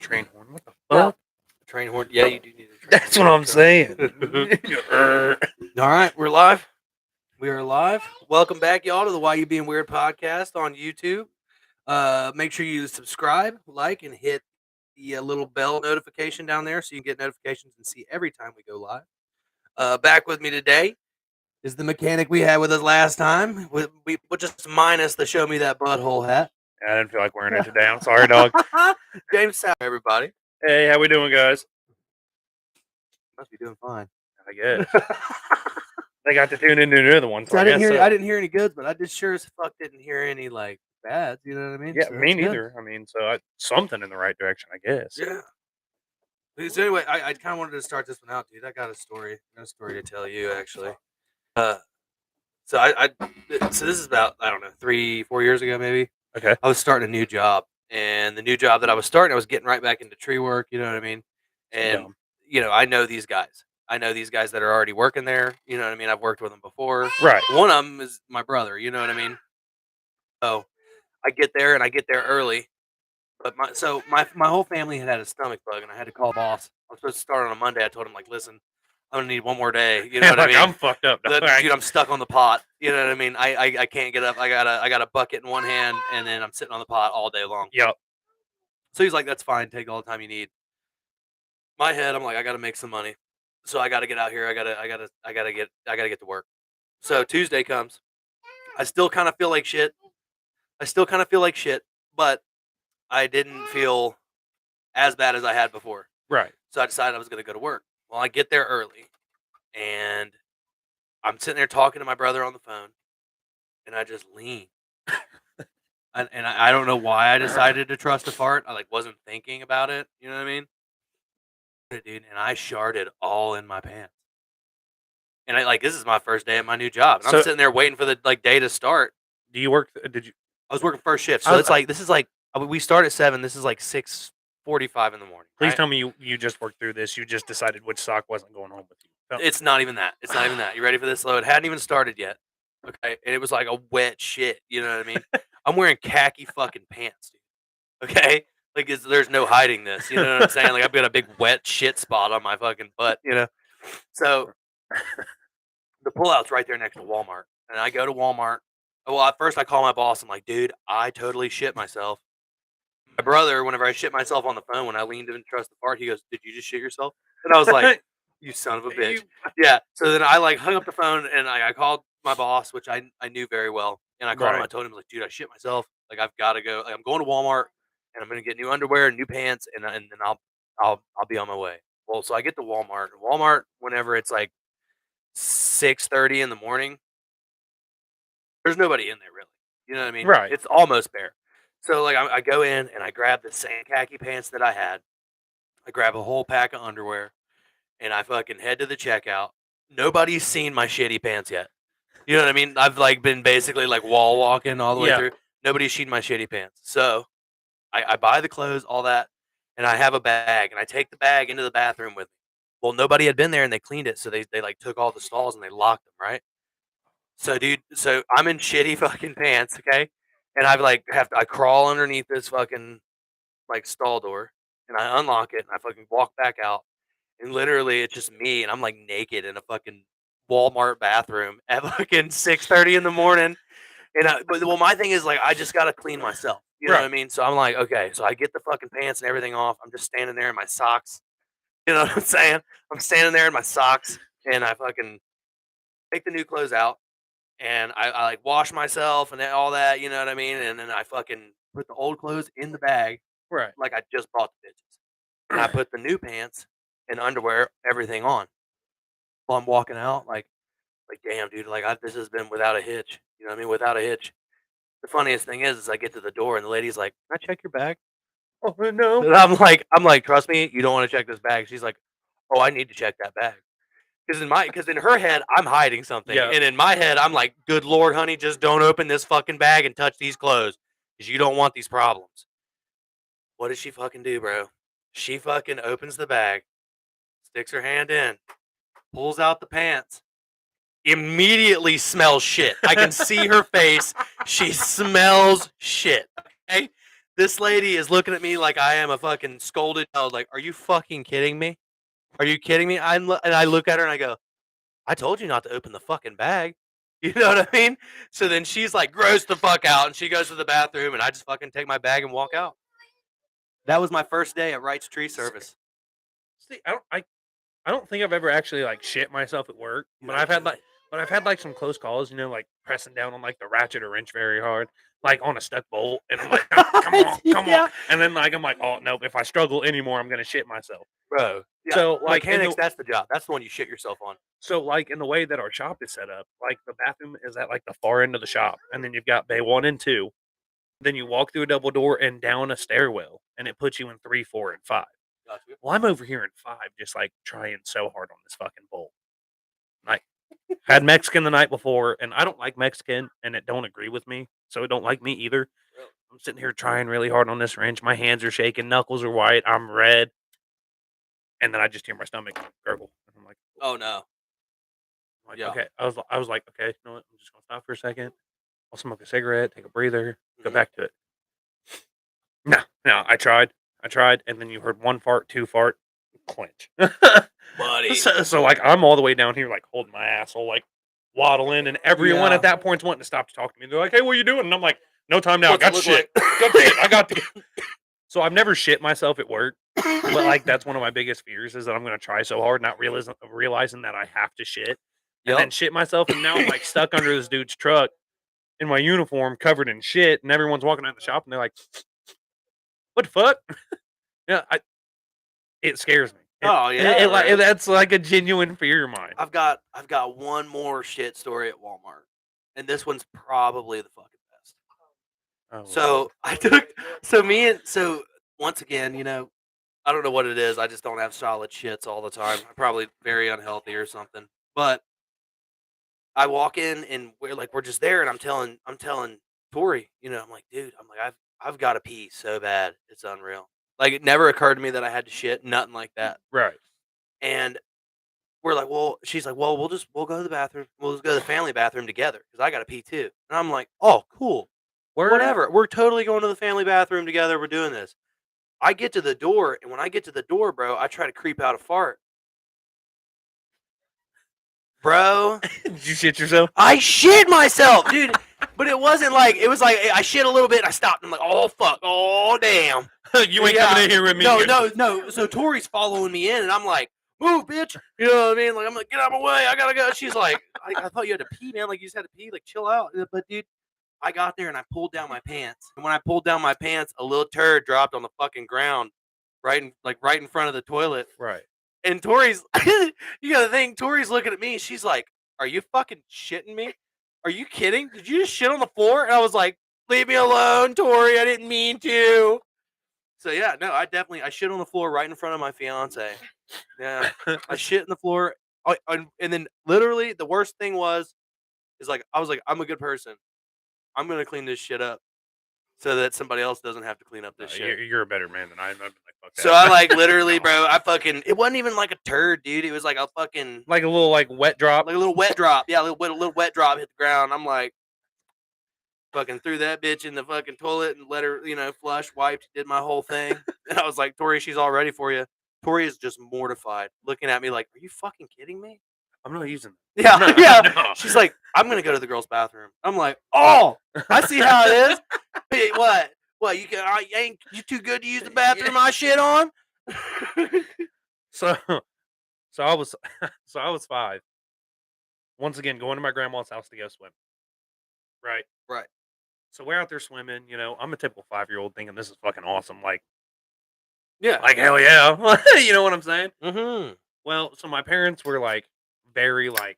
Train horn. What the Well, fuck? Train horn. Yeah, you do need a train That's what horn. I'm saying. All right, we're live. We are live. Welcome back, y'all, to the Why You Being Weird podcast on YouTube. Make sure you subscribe, like, and hit the little bell notification down there so you can get notifications and see every time we go live. Back with me today is the mechanic we had with us last time. We just minus the show me that butthole hat. I didn't feel like wearing it today. I'm sorry, dog. James Sauer, everybody. Hey, how we doing, guys? Must be doing fine. I guess. They got to tune into another one, so I didn't guess hear. so. I didn't hear any goods, but I just sure as fuck didn't hear any like bads. You know what I mean? Yeah, So me that's good. neither. I mean, so something in the right direction, I guess. Yeah. So anyway, I kind of wanted to start this one out, dude. I got a story. To tell you, actually. So so this is about, I don't know, 3-4 years ago, maybe. Okay. I was starting a new job, and the new job that I was starting, I was getting right back into tree work. You know what I mean? And Dumb. I know these guys. I know these guys that are already working there. You know what I mean? I've worked with them before. Right. One of them is my brother. You know what I mean? So I get there and I get there early. But my whole family had a stomach bug, and I had to call boss. I was supposed to start on a Monday. I told him, like, listen, I'm gonna need one more day. You know what I mean? I'm fucked up, dog. Dude, I'm stuck on the pot. You know what I mean? I can't get up. I got a bucket in one hand, and then I'm sitting on the pot all day long. Yep. So he's like, that's fine. Take all the time you need. My head, I'm like, I gotta make some money, so I gotta get out here. I gotta get to work. So Tuesday comes. I still kind of feel like shit. But I didn't feel as bad as I had before. Right. So I decided I was going to go to work. Well, I get there early, and I'm sitting there talking to my brother on the phone, and I just lean. I don't know why I decided to trust a fart. I wasn't thinking about it. You know what I mean? Dude, and I sharted all in my pants. And this is my first day at my new job. And I'm sitting there waiting for the day to start. Do you work? Did you? I was working first shift, so we start at 7. This is 6:45 in the morning. Please right? tell me you just worked through this. You just decided which sock wasn't going home with you. No. It's not even that. You ready for this? Though it hadn't even started yet. Okay, and it was like a wet shit. You know what I mean? I'm wearing khaki fucking pants, dude. Okay, there's no hiding this. You know what I'm saying? I've got a big wet shit spot on my fucking butt. So the pullout's right there next to Walmart, and I go to Walmart. Well, at first I call my boss. I'm like, dude, I totally shit myself. My brother, whenever I shit myself on the phone, when I leaned in to trust the fart, he goes, did you just shit yourself? And I was like, you son of a bitch. Yeah. So then I hung up the phone, and I called my boss, which I knew very well. And I called him. I told him, dude, I shit myself. I've got to go. I'm going to Walmart, and I'm going to get new underwear and new pants, and then I'll be on my way. Well, so I get to Walmart. Walmart, whenever it's 6:30 in the morning, there's nobody in there really. You know what I mean? Right. It's almost bare. So I go in and I grab the same khaki pants that I had. I grab a whole pack of underwear, and I fucking head to the checkout. Nobody's seen my shitty pants yet. You know what I mean? I've been basically wall walking all the way through. Nobody's seen my shitty pants. So I buy the clothes, all that, and I have a bag, and I take the bag into the bathroom with me. Well, nobody had been there, and they cleaned it, so they took all the stalls and they locked them, right? So, dude, I'm in shitty fucking pants, okay? And I crawl underneath this fucking stall door, and I unlock it, and I fucking walk back out, and literally it's just me, and I'm naked in a fucking Walmart bathroom at fucking 6:30 in the morning. And my thing is I just gotta clean myself. You know what I mean? So I'm like, okay, so I get the fucking pants and everything off. I'm just standing there in my socks. You know what I'm saying? I'm standing there in my socks, and I fucking take the new clothes out. And I wash myself and all that, you know what I mean? And then I fucking put the old clothes in the bag. Right. Like I just bought the bitches. And I put the new pants and underwear, everything on. While I'm walking out, damn, dude, this has been without a hitch. You know what I mean? Without a hitch. The funniest thing is I get to the door and the lady's like, can I check your bag? Oh no. And I'm like, trust me, you don't want to check this bag. She's like, oh, I need to check that bag. Because in her head, I'm hiding something. Yeah. And in my head, I'm like, good Lord, honey, just don't open this fucking bag and touch these clothes. Because you don't want these problems. What does she fucking do, bro? She fucking opens the bag, sticks her hand in, pulls out the pants, immediately smells shit. I can see her face. She smells shit. Okay? This lady is looking at me like I am a fucking scolded child. Like, are you fucking kidding me? Are you kidding me? And I look at her and I go, I told you not to open the fucking bag. You know what I mean? So then she's like, gross the fuck out, and she goes to the bathroom, and I just fucking take my bag and walk out. That was my first day at Wright's Tree Service. See, I don't think I've ever actually like shit myself at work, You but gotta do it. I've had like some close calls, like pressing down on like the ratchet or wrench very hard, like on a stuck bolt, and I'm like, come on, Yeah, and then like I'm like, oh no, if I struggle anymore, I'm gonna shit myself. bro. Yeah, So like mechanics. That's the job. That's the one you shit yourself on. in the way that our shop is set up, like the bathroom is at like the far end of the shop, and then you've got bay 1 and 2. Then you walk through a double door and down a stairwell, and it puts you in 3, 4, and 5. Gotcha. Well, I'm over here in 5, just like trying so hard on this fucking bolt. Like, had Mexican the night before, and I don't like Mexican, and it don't agree with me, so it don't like me either. Really? I'm sitting here trying really hard on this wrench. My hands are shaking, knuckles are white, I'm red, and then I just hear my stomach gurgle. And Oh no. I'm like, Yeah. okay. I was like, okay, you know what? I'm just gonna stop for a second. I'll smoke a cigarette, take a breather, go Mhm. back to it. No, I tried, and then you heard 1 fart, 2 fart, clinch. Buddy. So, like, I'm all the way down here, like, holding my asshole, like, waddling, and everyone Yeah. at that point's wanting to stop to talk to me. They're like, "Hey, what you doing?" And I'm like, "No time now. What's it Got look shit. like? Got shit. I got to." So I've never shit myself at work, but like that's one of my biggest fears is that I'm gonna try so hard, not realizing that I have to shit, and then Yep. shit myself, and now I'm like stuck under this dude's truck in my uniform, covered in shit, and everyone's walking out the shop, and they're like, "What the fuck?" Yeah, it scares me. Oh yeah, bro. That's like a genuine fear of mine. I've got one more shit story at Walmart, and this one's probably the fucking best. Oh Lord. So I took so me and so once again, I don't know what it is. I just don't have solid shits all the time. I'm probably very unhealthy or something. But I walk in and we're just there, and I'm telling Tori, I'm like, dude, I'm like I've got to pee so bad, it's unreal. Like it never occurred to me that I had to shit, nothing like that. Right. And we're like, well, she's like, well, we'll go to the bathroom. We'll just go to the family bathroom together because I got to pee too. And I'm like, oh, cool, Word. whatever. We're totally going to the family bathroom together. We're doing this. I get to the door, and when I get to the door, bro, I try to creep out a fart, bro. Did you shit yourself? I shit myself, dude. But it wasn't like it was like I shit a little bit. And I stopped. And I'm like, oh fuck, oh damn. You ain't coming in here with me. No. So Tori's following me in, and I'm like, move, bitch. You know what I mean? Like I'm like, get out of my way. I gotta go. She's like, I thought you had to pee, man. Like you just had to pee. Like chill out. But dude, I got there and I pulled down my pants. And when I pulled down my pants, a little turd dropped on the fucking ground, right in front of the toilet. Right. And Tori's, you gotta think, Tori's looking at me. She's like, "Are you fucking shitting me? Are you kidding? Did you just shit on the floor?" And I was like, "Leave me alone, Tori. I didn't mean to." So yeah, no, I shit on the floor right in front of my fiance. Yeah, I shit in the floor. And then literally the worst thing is like I was like, I'm a good person. I'm gonna clean this shit up so that somebody else doesn't have to clean up this shit. You're a better man than I am. I'd be like, fuck So I that. like literally, No. bro. I fucking. It wasn't even like a turd, dude. It was like a fucking Like a little like wet drop. like a little wet drop. Yeah, a little wet drop hit the ground. I'm like, fucking threw that bitch in the fucking toilet and let her, flush, wiped, did my whole thing. And I was like, Tori, she's all ready for you. Tori is just mortified, looking at me like, are you fucking kidding me? I'm not using. Yeah, No, yeah. no. She's like, I'm gonna go to the girls' bathroom. I'm like, oh, I see how it is. Hey, what? What ain't you too good to use the bathroom I shit on? So so I was so I was 5. Once again, going to my grandma's house to go swim. Right. Right. So we're out there swimming. I'm a typical 5-year-old thinking this is fucking awesome. Yeah. Like hell yeah. You know what I'm saying? Mm-hmm. Well, so my parents were like very like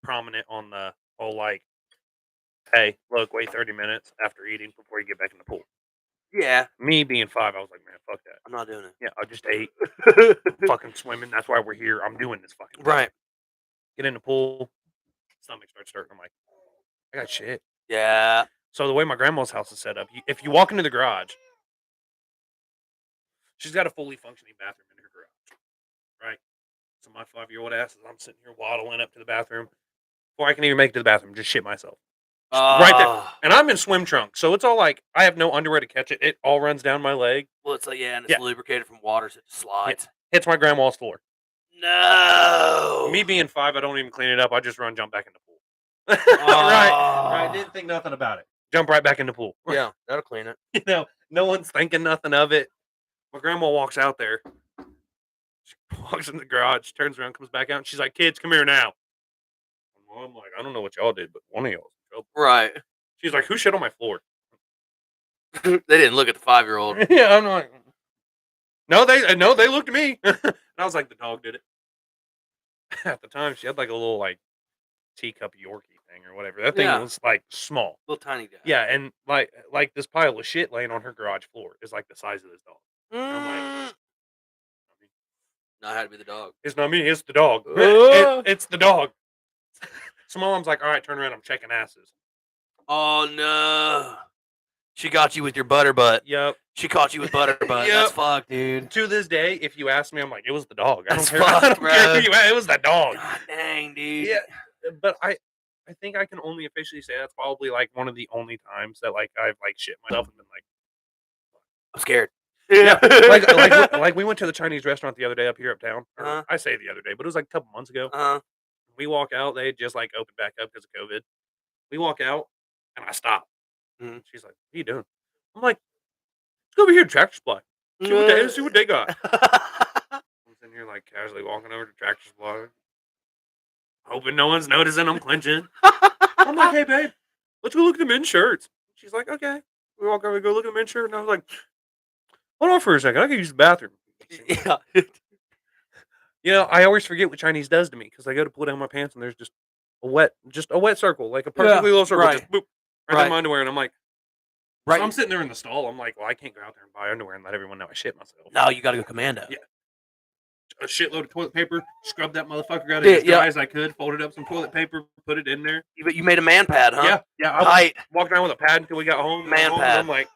prominent on the whole like, hey, look, wait 30 minutes after eating before you get back in the pool. Yeah. Me being 5, I was like, man, fuck that. I'm not doing Yeah, I just ate. it. Fucking swimming. That's why we're here. I'm doing this fucking thing. Right. Get in the pool. Stomach starts hurting. I'm like, I got shit. Yeah. So the way my grandma's house is set up, if you walk into the garage, she's got a fully functioning bathroom in her garage. Right. So my 5-year-old ass is I'm sitting here waddling up to the bathroom before I can even make it to the bathroom, just shit myself. right there. Oh. And I'm in swim trunks, so it's all like I have no underwear to catch it. It all runs down my leg. Well, it's like, yeah, and it's Yeah, lubricated from water, so it just yeah. slides. Hits my grandma's floor. No. Me being 5, I don't even clean it up. I just run, jump back in the pool. Right, right. Oh. Didn't think nothing about it. Jump right back in the pool. Yeah, that'll clean it. No one's thinking nothing of it. My grandma walks out there, walks in the garage, turns around, comes back out, and she's like, "Kids, come here now." Well, I'm like, "I don't know what y'all did, but one of y'all's in trouble." Right. She's like, "Who shit on my floor?" They didn't look at the 5-year-old. Yeah, I'm like, no, they looked at me. And I was like, the dog did it. At the time, she had like a little like teacup Yorkie thing or whatever. That thing Yeah, was like small. little tiny guy. Yeah, and like this pile of shit laying on her garage floor is like the size of this dog. And I'm like, Mm. No, it had to be the dog. it's not me, it's the dog. Uh. It's the dog. So my mom's like, all right, turn around, I'm checking asses. Oh no. She got you with your butter butt. Yep. She caught you with butter butt. Yep. That's fucked, dude. To this day, if you ask me, I'm like, it was the dog. I don't That's care. I fucked, don't bro. care who you ask, it was the dog. God dang, dude. Yeah, but I think I can only officially say that's probably like one of the only times that like I've like shit myself and been like, I'm scared. yeah, like we went to the Chinese restaurant the other day up here uptown. Or Uh-huh. I say the other day, but it was like a couple months ago. Uh-huh. We walk out, they had just like opened back up because of COVID. We walk out, and I stop. Mhm. She's like, "What are you doing?" I'm like, "Let's go over here to Tractor Supply. See what they got." I'm sitting here like casually walking over to Tractor Supply, hoping no one's noticing I'm clenching. I'm like, "Hey, babe, let's go look at the men's shirts." She's like, "Okay." We walk over, go look at the men's shirt, and I was like, "Hold on for a second, I can use the bathroom." Yeah. I always forget what Chinese does to me because I go to pull down my pants and there's just a wet circle, like a perfectly little circle, right. just boop, right Right. down my underwear, and I'm like, so Right. I'm sitting there in the stall. I'm like, well, I can't go out there and buy underwear and let everyone know I shit myself. No, you gotta go commando. Yeah. A shitload of toilet paper, scrub that motherfucker out Yeah, as dry yeah. as I could, folded up some toilet paper, put it in there. You made a man pad, huh? Yeah. I Tight. walked around with a pad until we got home. Man and pad. I'm like,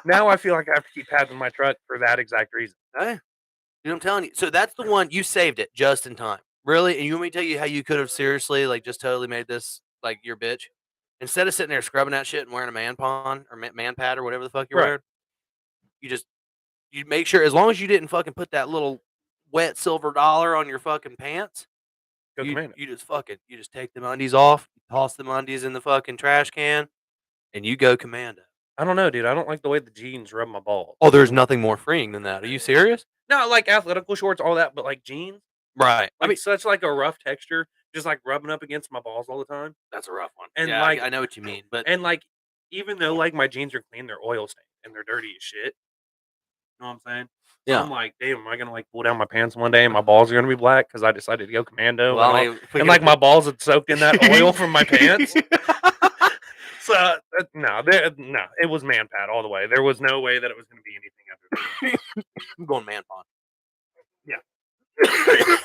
now I feel like I have to keep pads in my truck for that exact reason. Hey, dude, I'm telling you. So that's the one you saved it just in time. Really? And you want me to tell you how you could have seriously, like, just totally made this like your bitch? Instead of sitting there scrubbing that shit and wearing a man pond or man pad or whatever the fuck you're Right. wearing, you just you make sure as long as you didn't fucking put that little wet silver dollar on your fucking pants, Go you commando. you just you just take them undies off, toss them undies in the fucking trash can, and you go commando. I don't know, dude. I don't like the way the jeans rub my balls. Oh, there's nothing more freeing than that. Are you serious? No, like athletical shorts, all that, but like jeans, Right. I like mean, such like a rough texture, just like rubbing up against my balls all the time. that's a rough one. And Yeah, like I know what you mean, but and like even though like my jeans are clean, they're oil stained and they're dirty as shit. You know what I'm saying? So yeah. I'm like, damn, am I gonna like pull down my pants one day and my balls are gonna be black because I decided to go commando Well, and, I all, mean, if we and could like my balls had soaked in that oil from my pants. So no, it was man pad all the way. There was no way that it was gonna be anything other than I'm going man pond. yeah.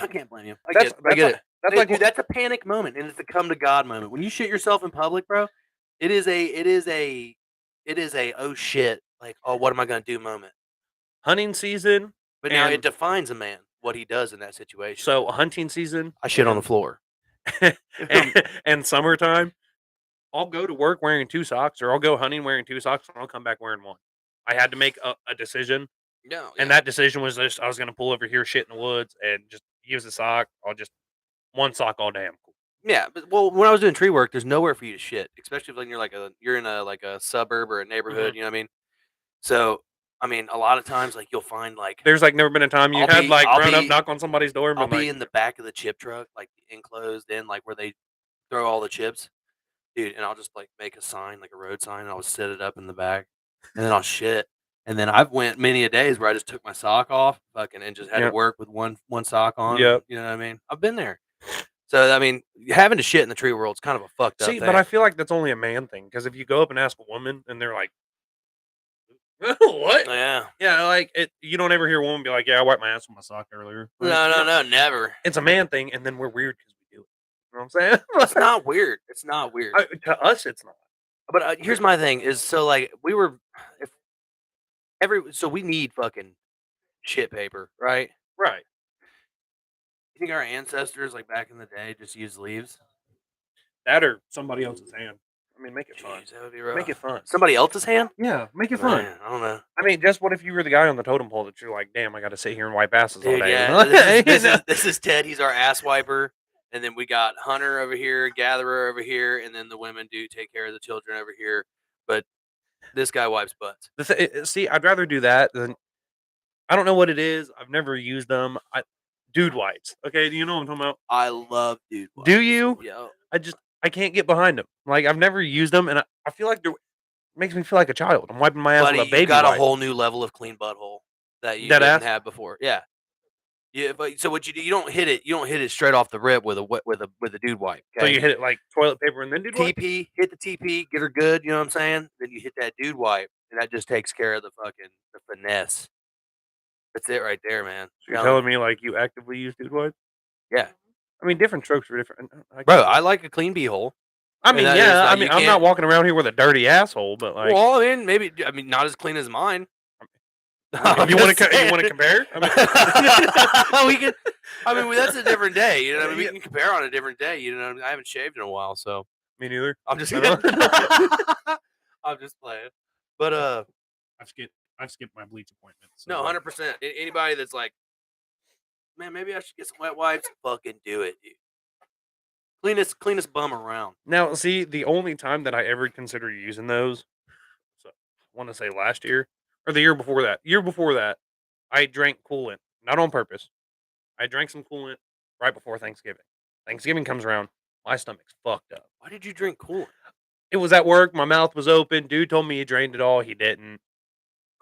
I can't blame you. I That's get it. that's Hey, like dude, that's a panic moment, and it's a come to God moment. When you shit yourself in public, bro, it is a oh shit, like, oh, what am I gonna do moment. hunting season. But now it And defines a man what he does in that situation. so hunting season I shit on the and floor. and summertime, I'll go to work wearing 2 socks, or I'll go hunting wearing 2 socks, and I'll come back wearing 1. I had to make a decision, No, and yeah. that decision was just I was gonna pull over here, shit in the woods, and just use a sock. I'll just 1 sock all day. I'm cool. Yeah, but well, when I was doing tree work, there's nowhere for you to shit, especially when you're in a like a suburb or a neighborhood. Mhm. You know what I mean? So, I mean, a lot of times, like you'll find like There's like never been a time you had like I'll run up, be knock on somebody's door, and I'll been be like, in the back of the chip truck, like enclosed in, like where they throw all the chips, dude. And I'll just like make a sign, like a road sign. And I'll set it up in the back, and then I'll shit. And then I've went many a days where I just took my sock off, fucking, and just had to yeah, work with one sock on. yeah. You know what I mean? I've been there. So I mean, having to shit in the tree world's kind of a fucked up See, but thing. I feel like that's only a man thing because if you go up and ask a woman, and they're like, "What?" Yeah. Yeah, like you don't ever hear a woman be like, "Yeah, I wiped my ass with my sock earlier." No, Like, no, no, never. it's a man thing, and then we're weird because we do it. You know what I'm saying? It's not weird. It's not weird. To us, it's not. But here's my thing: is so like we were, if so we need fucking shit paper, right? Right. You think our ancestors, like back in the day, just used leaves? That or somebody else's hand. I mean, make it fun. Jeez, that would be rough. Make it fun. Somebody else's hand? Yeah, make it fun. Man, I don't know. I mean, just what if you were the guy on the totem pole that you're like, damn, I got to sit here and wipe asses all Dude, day. yeah. This is Ted. He's our ass wiper. And then we got Hunter over here, Gatherer over here, and then the women do take care of the children over here. But this guy wipes butts. See, I'd rather do that than I don't know what it is. I've never used them. Dude wipes. Okay, do you know what I'm talking about? I love dude wipes. Do you? Yeah. I can't get behind them. Like I've never used them, and I feel like it makes me feel like a child. I'm wiping my ass Buddy, with a baby you got wipe. a whole new level of clean butthole that you Dead didn't ass? have before. Yeah. Yeah, but so what you do? You don't hit it. You don't hit it straight off the rip with a dude wipe. So Okay? you hit it like toilet paper and then dude wipe. TP, hit the TP, get her good. You know what I'm saying? Then you hit that dude wipe, and that just takes care of the finesse. That's it right there, man. So you're telling me like you actively use dude wipe? Yeah, I mean, different strokes are different. bro. I like a clean beehole. I mean, that is yeah. not- I you mean, I'm not can't- walking around here with a dirty asshole, but like, Well, I mean, maybe not as clean as mine. you want to compare? I mean, we can. I mean, that's a different day. You know, what I mean, we can compare on a different day. You know, I haven't shaved in a while, so me neither. I'm just I know. I'm just playing. But I've skipped my bleach appointments. no, 100%. Anybody that's like, man, maybe I should get some wet wipes. Fucking do it, dude. Cleanest bum around. Now, see, the only time that I ever considered using those, so I want to say last year or the year before that. Year before that, I drank coolant, not on purpose. I drank some coolant right before Thanksgiving. Thanksgiving comes around, my stomach's fucked up. Why did you drink coolant? It was at work. My mouth was open. Dude told me he drained it all. He didn't.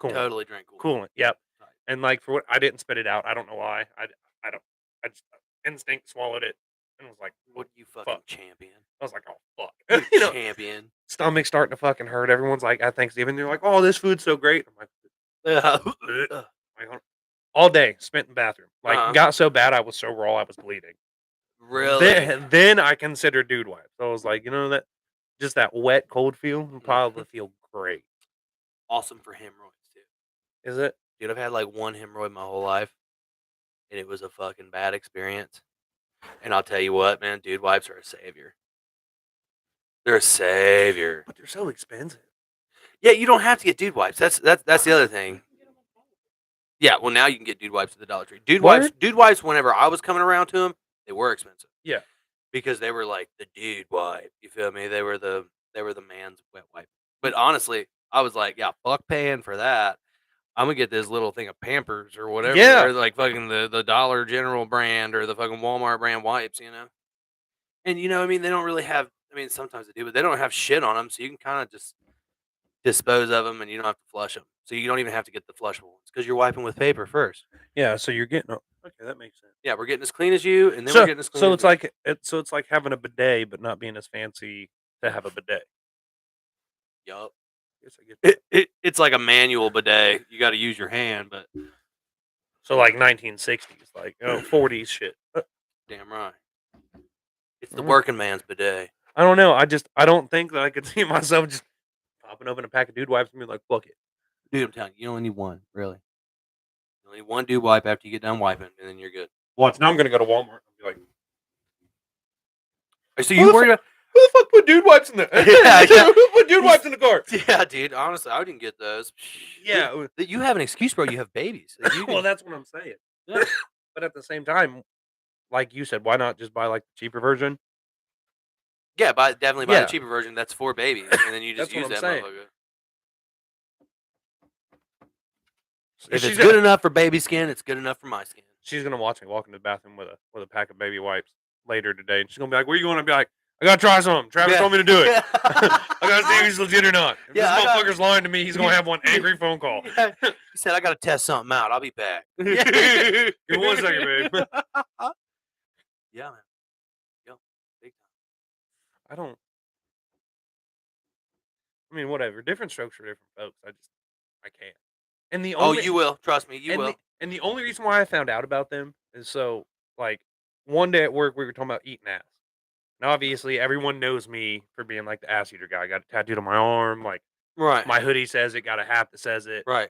Coolant. Totally drank coolant. Coolant. Yep. Right. And like for what I didn't spit it out. I don't know why. I don't. I just instinct swallowed it and was like, What you fucking fuck. champion? I was like, oh fuck. You know, Champion. stomach's starting to fucking hurt. Everyone's like at Thanksgiving, they're like, oh, this food's so great. I'm like, Yeah. all day spent in the bathroom. Like Uh-huh. got so bad I was so raw I was bleeding. Really? Then I considered dude wipe. So I was like, you know that just that wet cold feel would probably feel great. Awesome for hemorrhoids too. Is it? Dude, I've had like one hemorrhoid my whole life, and it was a fucking bad experience. And I'll tell you what, man, dude wipes are a savior. They're a savior. But they're so expensive. Yeah, you don't have to get dude wipes. That's the other thing. Yeah, well now you can get dude wipes at the Dollar Tree. Dude wipes. Whenever I was coming around to them, they were expensive. Yeah. Because they were like the dude wipe. You feel me? They were the man's wet wipe. But honestly, I was like, yeah, fuck paying for that. I'm gonna get this little thing of Pampers or whatever. Yeah. Or like fucking the Dollar General brand or the fucking Walmart brand wipes, you know. And you know, I mean, they don't really have. I mean, sometimes they do, but they don't have shit on them, so you can kind of just dispose of them, and you don't have to flush them. So you don't even have to get the flushable ones because you're wiping with paper first. Yeah, so you're getting okay, that makes sense. Yeah, we're getting as clean as you, and then we're getting as clean. So as it's like having a bidet, but not being as fancy to have a bidet. Yup. Yes, I get It's like a manual bidet. You got to use your hand, but so like 1960s, like 40s shit. damn right. It's the Mhm. working man's bidet. I don't know. I don't think that I could see myself just popping open a pack of dude wipes and be like, fuck it. Dude, I'm telling you, you only need one, really. You only need one dude wipe after you get done wiping, and then you're good. Watch, now I'm gonna go to Walmart and be like, So you worried about? who the fuck put dude wipes in there? Yeah. Who put dude wipes in the car? Yeah, dude. Honestly, I didn't get those. Yeah. You have an excuse, bro. You have babies. Like, you Well, can- that's what I'm saying. Yeah. But at the same time, like you said, why not just buy like the cheaper version? yeah, definitely buy Yeah. the cheaper version. That's for babies, and then you just That's what use I'm that saying. motherfucker. If If it's good enough for baby skin, it's good enough for my skin. she's gonna watch me walk into the bathroom with a pack of baby wipes later today, and she's gonna be like, "Where you going?" to be like, "I gotta try some. Travis Yeah. told me to do it. I gotta see if he's legit or not. If Yeah, I this got- motherfucker's lying to me, he's gonna have one angry phone call." Yeah. He said, "I got to test something out. I'll be back." Give me 1 second, babe. Yeah, man. Yo, big time. I don't. I mean, whatever. Different strokes for different folks. I can't. And the Oh, only you will. Trust me, you and will. and the only reason why I found out about them is so like one day at work we were talking about eating ass. Now obviously everyone knows me for being like the ass eater guy. I got a tattooed on my arm, like Right. my hoodie says it, got a hat that says it. Right.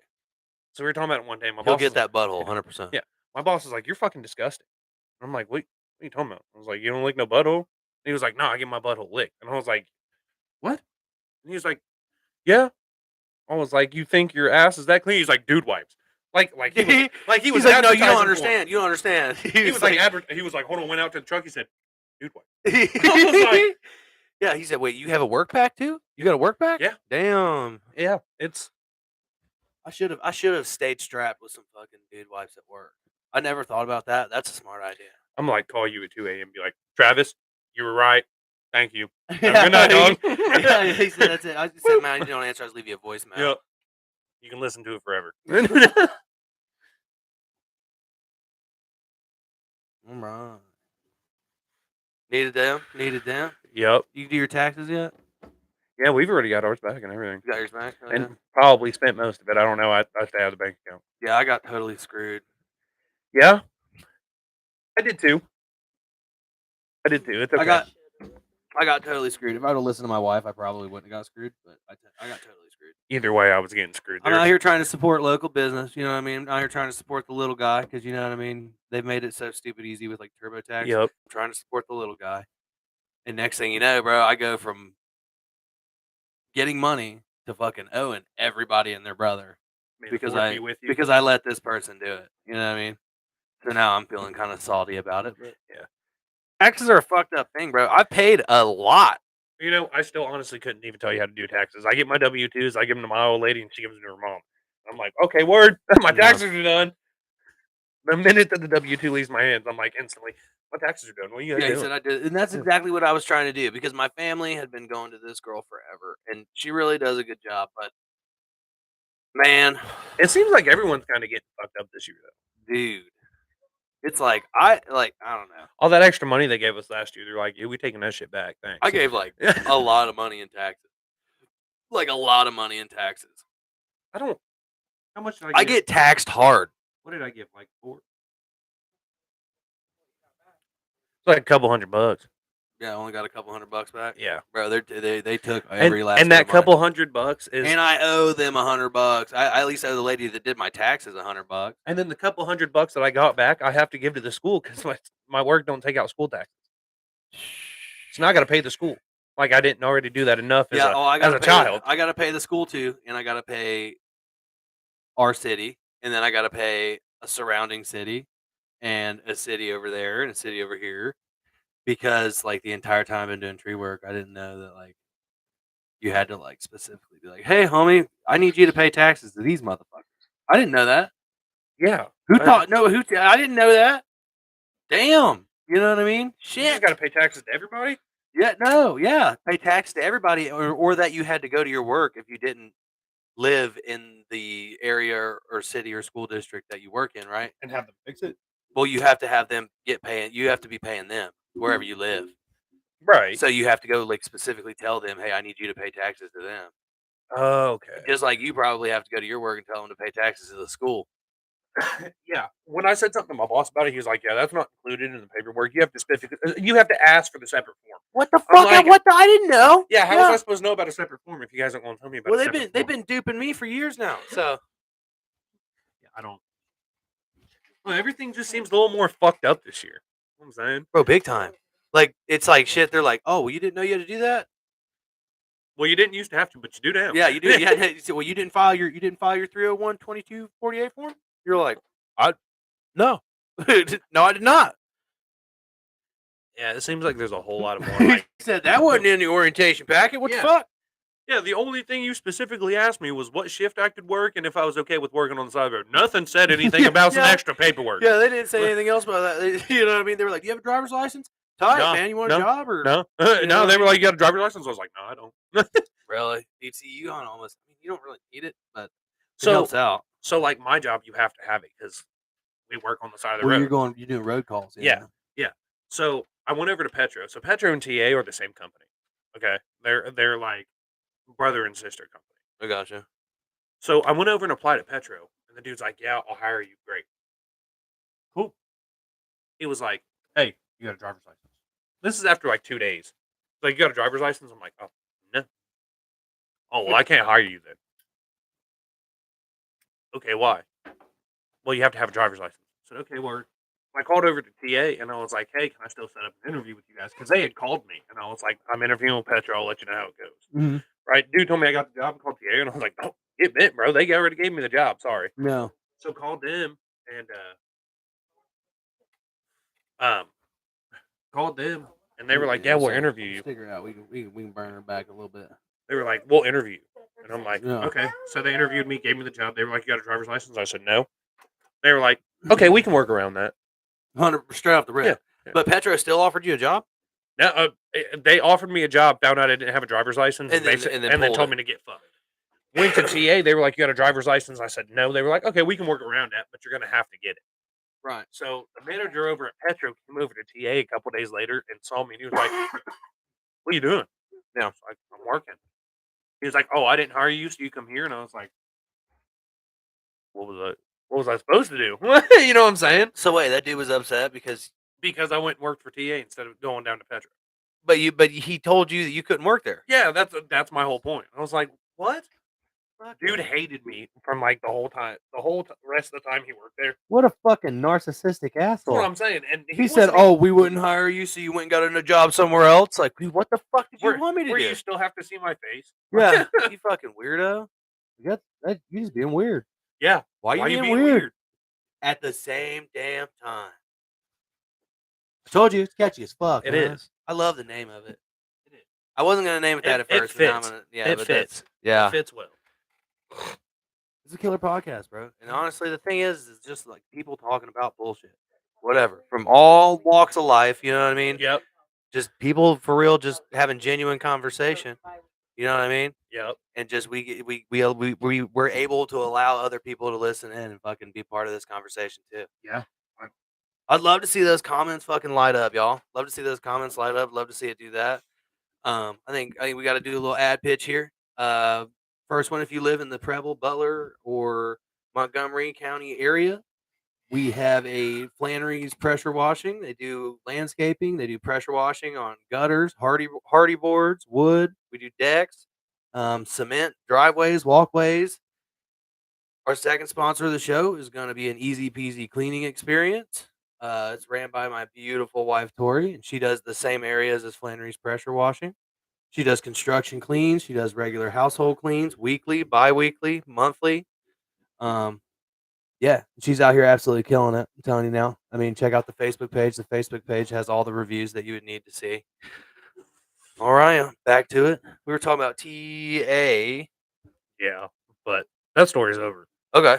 So we were talking about it one day. My He'll boss get was that butthole, 100%. Yeah. My boss is like, "You're fucking disgusting." And I'm like, "What are you talking about?" I was like, "You don't like no butthole?" he was like, "No, I get my butthole licked." And I was like, "What?" And he was like, "Yeah." I was like, "You think your ass is that clean?" He's like, "Dude wipes." Like he was He's like, no, you don't advertising for 'em. understand. You don't understand. He was like, "Hold on," went out to the truck. He said, "Dude wipes." I was like, yeah, he said, wait, you have a work pack too? You got a work pack? "Yeah, Damn. yeah." It's I should have stayed strapped with some fucking dude wipes at work. I never thought about that. That's a smart idea. I'm like, call you at 2 a.m. and be like, "Travis, you were right. Thank you. Have a yeah, good night, dog." yeah, he said that's it. I just said, man, you don't answer. I just leave you a voicemail. Yep. You can listen to it forever. All right. Needed them. Needed them. Yep. You do your taxes yet? Yeah, we've already got ours back and everything. You got yours back? Oh, yeah. And probably spent most of it. I don't know. I stay out of the bank account. Yeah, I got totally screwed. Yeah, I did too. It's okay. I got totally screwed. If I'd have listened to my wife, I probably wouldn't have got screwed. But I got totally screwed. Either way, I was getting screwed. I'm out here trying to support local business. You know what I mean? I'm out here trying to support the little guy because you know what I mean. They've made it so stupid easy with like TurboTax. Yep. I'm trying to support the little guy, and next thing you know, bro, I go from getting money to fucking owing everybody and their brother because I let this person do it. You know what I mean? So now I'm feeling kind of salty about it. But Yeah. taxes are a fucked up thing, bro. I paid a lot. You know, I still honestly couldn't even tell you how to do taxes. I get my W-2s, I give them to my old lady, and she gives them to her mom. I'm like, okay, word, my taxes are done. The minute that the W-2 leaves my hands, I'm like, instantly, my taxes are done. What are you guys doing? He said I did, and that's exactly what I was trying to do because my family had been going to this girl forever, and she really does a good job. But man, It seems like everyone's kind of getting fucked up this year, though. dude, it's like I don't know. All that extra money they gave us last year, they're like, yeah, we taking that shit back. Thanks. I gave like a lot of money in taxes, like a lot of money in taxes. I don't. How much did I get taxed hard. What did I give? Like 4? It's like a couple $100. Yeah, I only got a couple $100 back. Yeah, bro, they took every last. And that couple $100 is. And I owe them $100. I at least owe the lady that did my taxes $100. And then the couple $100 that I got back, I have to give to the school because my work don't take out school taxes. So now I got to pay the school. Like I didn't already do that enough as a child. I got to pay the school too, and I got to pay our city, and then I got to pay a surrounding city, and a city over there, and a city over here, because like the entire time I've been doing tree work, I didn't know that like you had to like specifically be like, "Hey, homie, I need you to pay taxes to these motherfuckers." I didn't know that. Yeah. Who taught? No, who? I didn't know that. Damn. You know what I mean? Shit. You got to pay taxes to everybody? Yeah, no, yeah. Pay tax to everybody, or that you had to go to your work if you didn't live in the area or city or school district that you work in, right? And have them fix it? Well, you have to have them get paying. You have to be paying them wherever you live. Right. So you have to go like specifically tell them, hey, I need you to pay taxes to them. Oh, okay. Just like you probably have to go to your work and tell them to pay taxes to the school. Yeah. When I said something to my boss about it, he was like, "Yeah, that's not included in the paperwork. You have to ask for the separate form." What the fuck? like- I didn't know. Yeah, how was I supposed to know about a separate form if you guys aren't going to tell me about? Well, they've been duping me for years now. So yeah, I don't. Well, everything just seems a little more fucked up this year. You know what I'm saying, bro, big time. Like it's like shit. They're like, oh, well, you didn't know you had to do that. well, you didn't used to have to, but you do now. Yeah, you do. Yeah, you say, well, you didn't file your 301 2248 form. You're like, no, no, I did not. Yeah, it seems like there's a whole lot of more. Like, He said that wasn't in the orientation packet. What Yeah. the fuck? yeah, the only thing you specifically asked me was what shift I could work and if I was okay with working on the side of the road. Nothing said anything about some Yeah. extra paperwork. Yeah, they didn't say anything else about that. You know what I mean? They were like, "Do you have a driver's license? Tight, No, man. You want a job or No, know no, what they I were mean? like, "You got a driver's license?" I was like, "No, I don't." really? Dude, see, you on almost. I mean, you don't really need it, but it So, helps out. so like my job, you have to have it because we work on the side of the Where road. you're doing road calls. Yeah. So I went over to Petro. So Petro and TA are the same company. Okay, they're like brother and sister company. I gotcha. So I went over and applied at Petro, and the dude's like, "Yeah, I'll hire you. Great, cool." He was like, "Hey, you got a driver's license?" This is after like 2 days. Like, "You got a driver's license?" I'm like, "Oh, no." "Oh, well, I can't hire you then." "Okay, why?" "Well, you have to have a driver's license." I said, "Okay, word." I called over to TA and I was like, "Hey, can I still set up an interview with you guys?" Because they had called me and I was like, "I'm interviewing with Petra. I'll let you know how it goes." Mm-hmm. Right? Dude told me I got the job. I called TA and I was like, "Oh, get bit, bro. They already gave me the job. Sorry." No. So called them and um called them and they were like, "Yeah, we'll interview you." Stick her out. We can burn her back a little bit. They were like, "We'll interview you," and I'm like, Yeah. "Okay." So they interviewed me, gave me the job. They were like, "You got a driver's license?" I said, "No." They were like, "Okay, we can work around that." 100 straight off the rip. Yeah. Yeah. But Petro still offered you a job, Now, they offered me a job, found out I didn't have a driver's license, and then and then pulled told it. me to get fucked. Went to TA. They were like, "You got a driver's license?" I said, "No." They were like, "Okay, we can work around that, but you're gonna have to get it." Right. So the manager over at Petro came over to TA a couple days later and saw me, and he was like, "What are you doing?" Yeah. I was like, "I'm working." He was like, "Oh, I didn't hire you, so you come here." And I was like, "What was I? What was I supposed to do?" You know what I'm saying? So wait, that dude was upset because, Because I went and worked for TA instead of going down to Petro. but he told you that you couldn't work there. Yeah, that's my whole point. I was like, "What?" Fuck Dude yeah. hated me from like the whole time, rest of the time he worked there. What a fucking narcissistic That's what asshole. I'm saying. And He said, wasn't "Oh, we wouldn't hire you, so you went and got a job somewhere else." Like, dude, what the fuck did where, you want me to where do? you still have to see my face. Yeah, you fucking weirdo. You just being weird. Yeah. Why you being being weird? weird? At the same damn time. I told you it's catchy as fuck. It man. is. I love the name of it. It is. I wasn't gonna name it that at It first, but now I'm fits. gonna. Yeah, It but fits. Yeah, It fits well. it's a killer podcast, bro. And honestly, the thing is just like people talking about bullshit, whatever, from all walks of life. You know what I mean? Yep. Just people for real, just having genuine conversation. You know what I mean? Yep. And just we're able to allow other people to listen in and fucking be part of this conversation too. Yeah. I'd love to see those comments fucking light up, y'all. Love to see those comments light up. Love to see it do that. I think we got to do a little ad pitch here. First one, if you live in the Preble, Butler, or Montgomery County area, we have a Flannery's pressure washing. They do landscaping. They do pressure washing on gutters, hardy boards, wood. We do decks, cement, driveways, walkways. Our second sponsor of the show is going to be an easy peasy cleaning experience. It's ran by my beautiful wife, Tori, and she does the same areas as Flannery's pressure washing. She does construction cleans. She does regular household cleans, weekly, bi-weekly, monthly. Yeah, she's out here absolutely killing it. I'm telling you now. I mean, check out the Facebook page. The Facebook page has all the reviews that you would need to see. All right, back to it. We were talking about TA. Yeah. But that story's over. Okay.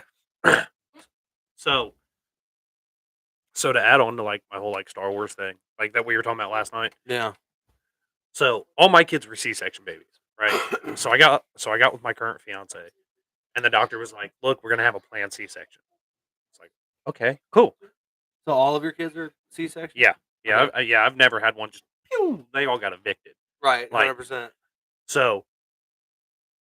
So to add on to like my whole like Star Wars thing, like that we were talking about last night. Yeah. So all my kids were C-section babies, right? so I got with my current fiance, and the doctor was like, "Look, we're gonna have a planned C-section." It's like, okay, cool. So all of your kids are C-section? Yeah, yeah, Okay. I've never had one just. Pew, they all got evicted. Right. Like- 100%.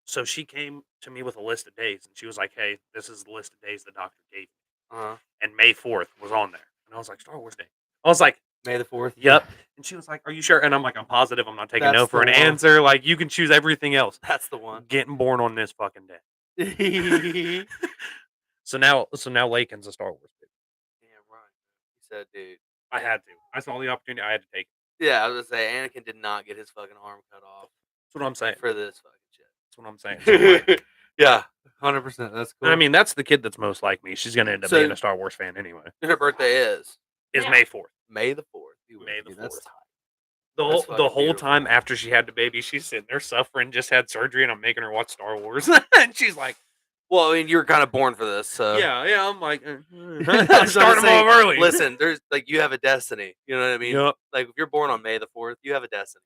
So she came to me with a list of days, and she was like, "Hey, this is the list of days the doctor gave me." Uh-huh. And May 4th was on there, and I was like, "Star Wars Day." I was like, May the 4th. "Yep." And she was like, "Are you sure?" And I'm like, "I'm positive. I'm not taking no That's for the an one. answer. Like, you can choose everything else. That's the one. Getting born on this fucking day." Damn So now Lakin's a Star Wars kid. right. He said, dude. I had to. I saw the opportunity. I had to take it. Yeah, I was gonna say Anakin did not get his fucking arm cut off That's what I'm saying. for this fucking That's what I'm saying. So I'm like- shit. Yeah, 100%. That's cool. I mean, that's the kid that's most like me. She's gonna end up So- being a Star Wars fan anyway. her birthday is Is May 4th. May the 4th. May the Dude, that's 4th. tight. The That's whole fucking beautiful. time after she had the baby, she's sitting there suffering. Just had surgery, and I'm making her watch Star Wars, and she's like, Well, I mean, you were kind of born for this, so "Yeah." I'm like, I'm I'm just starting them saying, off early. Listen, there's like you have a destiny. You know what I mean? Yep. Like if you're born on May the 4th, you have a destiny.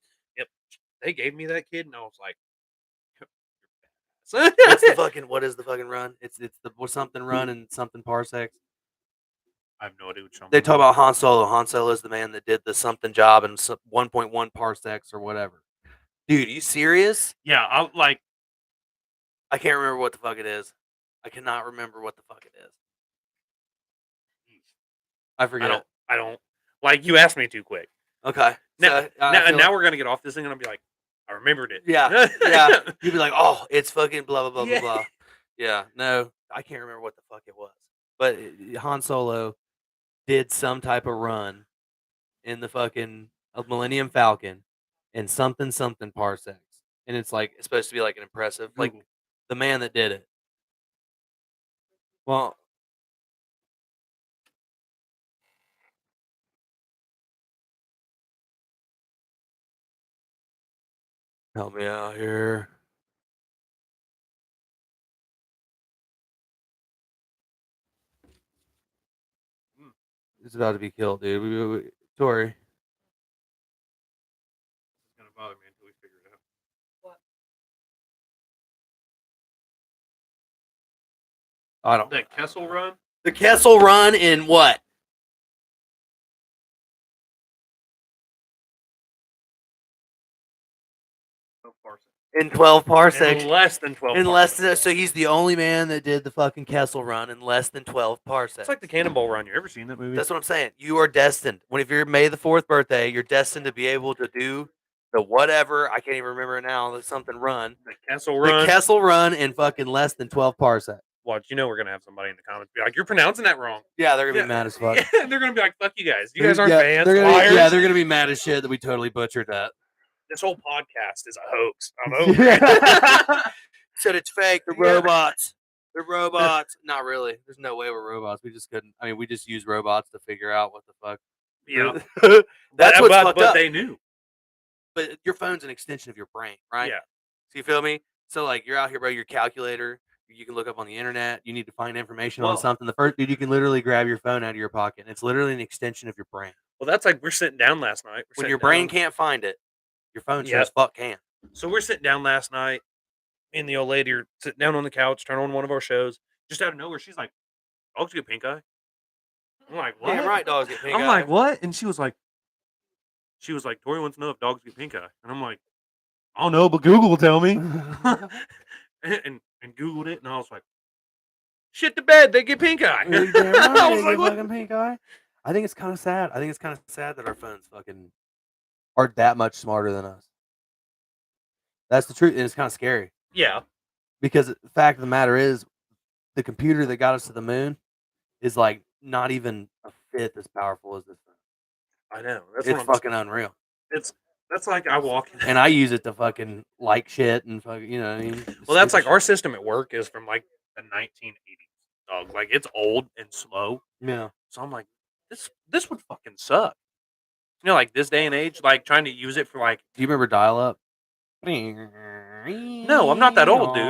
They gave me that kid, and I was like, What's the fucking? What is the fucking run? It's the something run and something parsecs. I have no idea what you're They talk about Han Solo. Han Solo is the man that did the something job in 1.1 parsecs or whatever. Dude, are you serious? Yeah, I like. I can't remember what the fuck it is. I cannot remember what the fuck it is. I forget. I don't like. You asked me too quick. Okay. Now, So, I feel now we're gonna get off this thing, and I'll be like, I remembered it. Yeah, yeah. You'd be like, oh, it's fucking blah, blah, blah, Yeah. blah, blah. Yeah, no, I can't remember what the fuck it was. But Han Solo, did some type of run in the fucking Millennium Falcon in something parsecs, and it's like it's supposed to be like an impressive, like Google. the man that did it. Well, help me out here. It's about to be killed, dude. Tori. It's gonna bother me until we figure it out. I don't. That Kessel Run. The Kessel Run in what? In 12 parsecs. In less than 12. In less parsecs. than, so he's the only man that did the fucking Kessel Run in less than 12 parsecs. It's like the Cannonball Run. You ever seen that movie? That's what I'm saying. You are destined. When if you're May the 4th birthday, you're destined to be able to do the whatever. I can't even remember now. The something run. The Kessel Run. The Kessel Run in fucking less than 12 parsecs. Watch, you know we're gonna have somebody in the comments be like, "You're pronouncing that wrong." Yeah, they're gonna be mad as fuck. Yeah, they're gonna be like, "Fuck you guys. You guys aren't fans. They're gonna Liars. be, yeah, they're gonna be mad as shit that we totally butchered that. This whole podcast is a hoax. I'm over it." Said it's fake. The robots. The robots. Not really. There's no way we're robots. We just couldn't. I mean, we just use robots to figure out what the fuck. Yeah, That's what's fucked but up. they knew. But your phone's an extension of your brain, right? Yeah. So you feel me? So like you're out here, bro. Your calculator. You can look up on the internet. You need to find information on something. The first dude, you can literally grab your phone out of your pocket. And it's literally an extension of your brain. Well, that's like we're sitting down last night. When your brain can't find it, your phone sure as fuck can. So we're sitting down last night. Me and the old lady are sitting down on the couch, turn on one of our shows. Just out of nowhere, she's like, "Dogs get pink eye." I'm like, "What?" Damn right, dogs get pink eye. I'm like, "What?" And she was like, "Tori wants to know if dogs get pink eye." And I'm like, "I don't know, but Google will tell me." and Googled it, and I was like, "Shit the bed, they get pink eye." I was like, "What?" Pink eye. I think it's kind of sad. I think it's kind of sad that our phones fucking are that much smarter than us. That's the truth, and it's kind of scary. Yeah. Because the fact of the matter is, the computer that got us to the moon is like not even a fifth as powerful as this phone. I know. That's It's fucking unreal. That's like I walk in. And I use it to fucking like shit and fucking, you know what I mean? Well, that's like our system at work is from like the 1980s. Dog, like it's old and slow. Yeah. So I'm like, this would fucking suck. You know, like this day and age, like trying to use it for like. Do you remember dial up? No, I'm not that old, dude.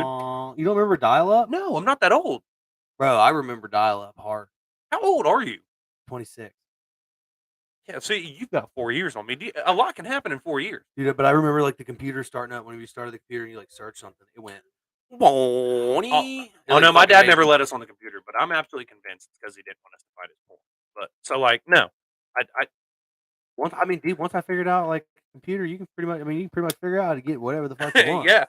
You don't remember dial up? No, I'm not that old. Bro, I remember dial up hard. How old are you? 26. Yeah, see, you've got 4 years on me. A lot can happen in 4 years. Dude, but I remember like the computer starting up when we started the computer and you like search something. It went. Oh no, my dad never let us on the computer, but I'm absolutely convinced it's because he didn't want us to fight his porn. But so like, no, once I figured out like computer, you can pretty much figure out how to get whatever the fuck you want. Yeah,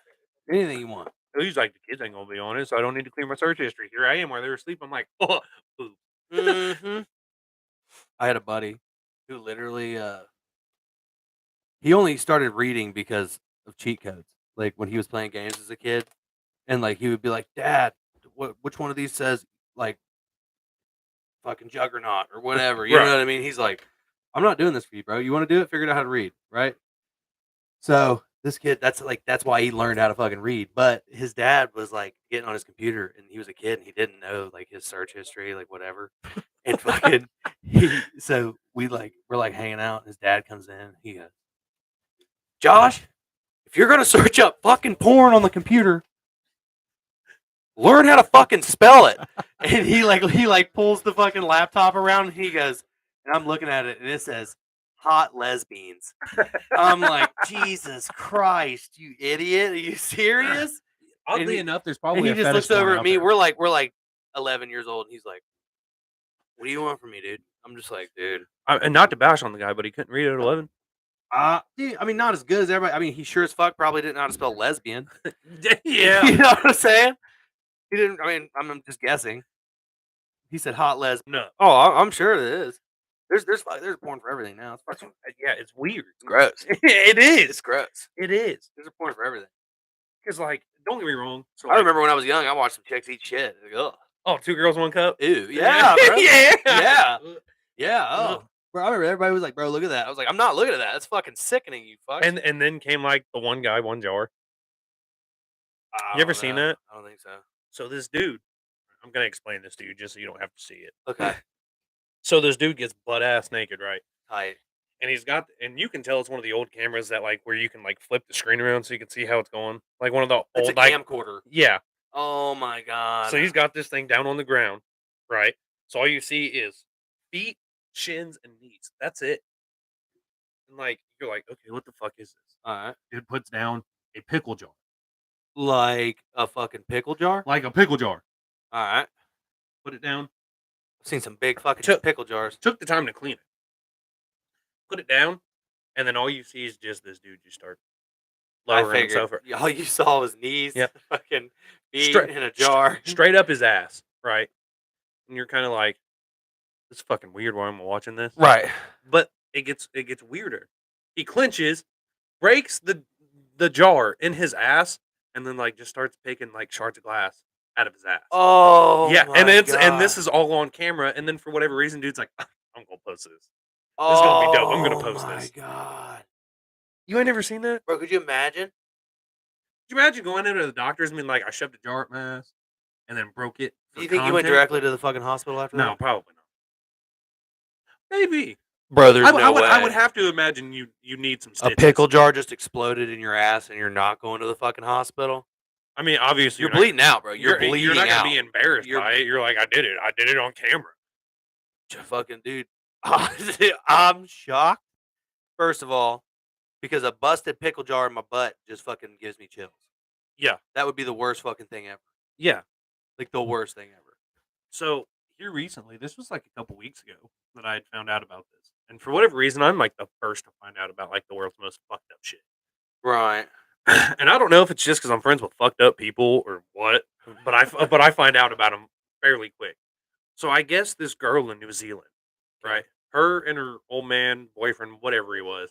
anything you want. He's like, the kids ain't gonna be on it, so I don't need to clear my search history. Here I am while they were asleep. I'm like, oh, poop. Mm-hmm. I had a buddy who literally he only started reading because of cheat codes. Like when he was playing games as a kid, and like he would be like, "Dad, which one of these says like fucking Juggernaut or whatever?" You know what I mean? He's like, "I'm not doing this for you, bro. You want to do it? Figure out how to read, right?" So this kid, that's why he learned how to fucking read. But his dad was like getting on his computer, and he was a kid, and he didn't know like his search history, like whatever. And fucking, so we're like hanging out. And his dad comes in. He goes, "Josh, if you're gonna search up fucking porn on the computer, learn how to fucking spell it." And he pulls the fucking laptop around. And he goes, and I'm looking at it, and it says hot lesbians. I'm like, Jesus Christ, you idiot! Are you serious? Oddly enough, there's probably and he just looks over at me. We're like 11 years old, and he's like, "What do you want from me, dude?" I'm just like, dude. And not to bash on the guy, but he couldn't read at 11. Dude, I mean, not as good as everybody. I mean, he sure as fuck probably didn't know how to spell lesbian. Yeah. You know what I'm saying? He didn't. I mean, I'm just guessing. He said hot lesbian. No. Oh, I'm sure it is. There's porn for everything now. It's fucking, yeah, it's weird. It's gross. It is. It's gross. It is. There's a porn for everything. Because, like, don't get me wrong. So, I remember when I was young, I watched some chicks eat shit. Like, ugh. Oh, 2 girls, 1 cup? Ew. Yeah, bro. Yeah. Yeah. Yeah. Oh, bro, I remember everybody was like, "Bro, look at that." I was like, "I'm not looking at that. That's fucking sickening, you fuck." And then came like the one guy, one jar. I You ever don't seen know. that? I don't think so. So this dude, I'm gonna explain this to you just so you don't have to see it. Okay. So this dude gets butt ass naked, right? Tight. And and you can tell it's one of the old cameras that like where you can like flip the screen around so you can see how it's going. Like one of the It's a old like camcorder. yeah. Oh my god. So he's got this thing down on the ground, right? So all you see is feet, shins, and knees. That's it. And like you're like, okay, what the fuck is this? All right. Dude puts down a pickle jar, Like a fucking pickle jar. like a pickle jar. All right. Put it down. I've seen some big fucking Took- pickle jars. Took the time to clean it. Put it down, and then all you see is just this dude just start I lowering figured himself all you saw was knees, Yep. fucking feet Straight- in a jar. straight up his ass, right? And you're kind of like, this is fucking weird. Why am I watching this? Right. But it gets weirder. He clinches, breaks the jar in his ass, and then like just starts picking like shards of glass out of his ass. Oh yeah, and my and this God. is all on camera. And then for whatever reason, dude's like, I'm gonna post this. is gonna be dope. I'm gonna post Oh this. my god, You ain't never seen that? bro! Could you imagine? Could you imagine going into the doctors and being like, I shoved a jar up my ass and then broke it? Do for you think you went content? directly to the fucking hospital after No, that? probably not. Maybe. Bro, there's no way. I would have to imagine you need some a stitches. pickle jar just exploded in your ass, and you're not going to the fucking hospital. I mean, obviously You're bleeding out, bro. You're bleeding You're not out. gonna be embarrassed You're- by it. You're like, I did it. I did it on camera. Fucking dude, I'm shocked. First of all, because a busted pickle jar in my butt just fucking gives me chills. Yeah. That would be the worst fucking thing ever. Yeah. Like the worst thing ever. So here recently, this was like a couple weeks ago that I had found out about this, and for whatever reason, I'm like the first to find out about like the world's most fucked up shit. Right. And I don't know if it's just because I'm friends with fucked up people or what, but I find out about them fairly quick. So I guess this girl in New Zealand, right? Her and her old man, boyfriend, whatever he was,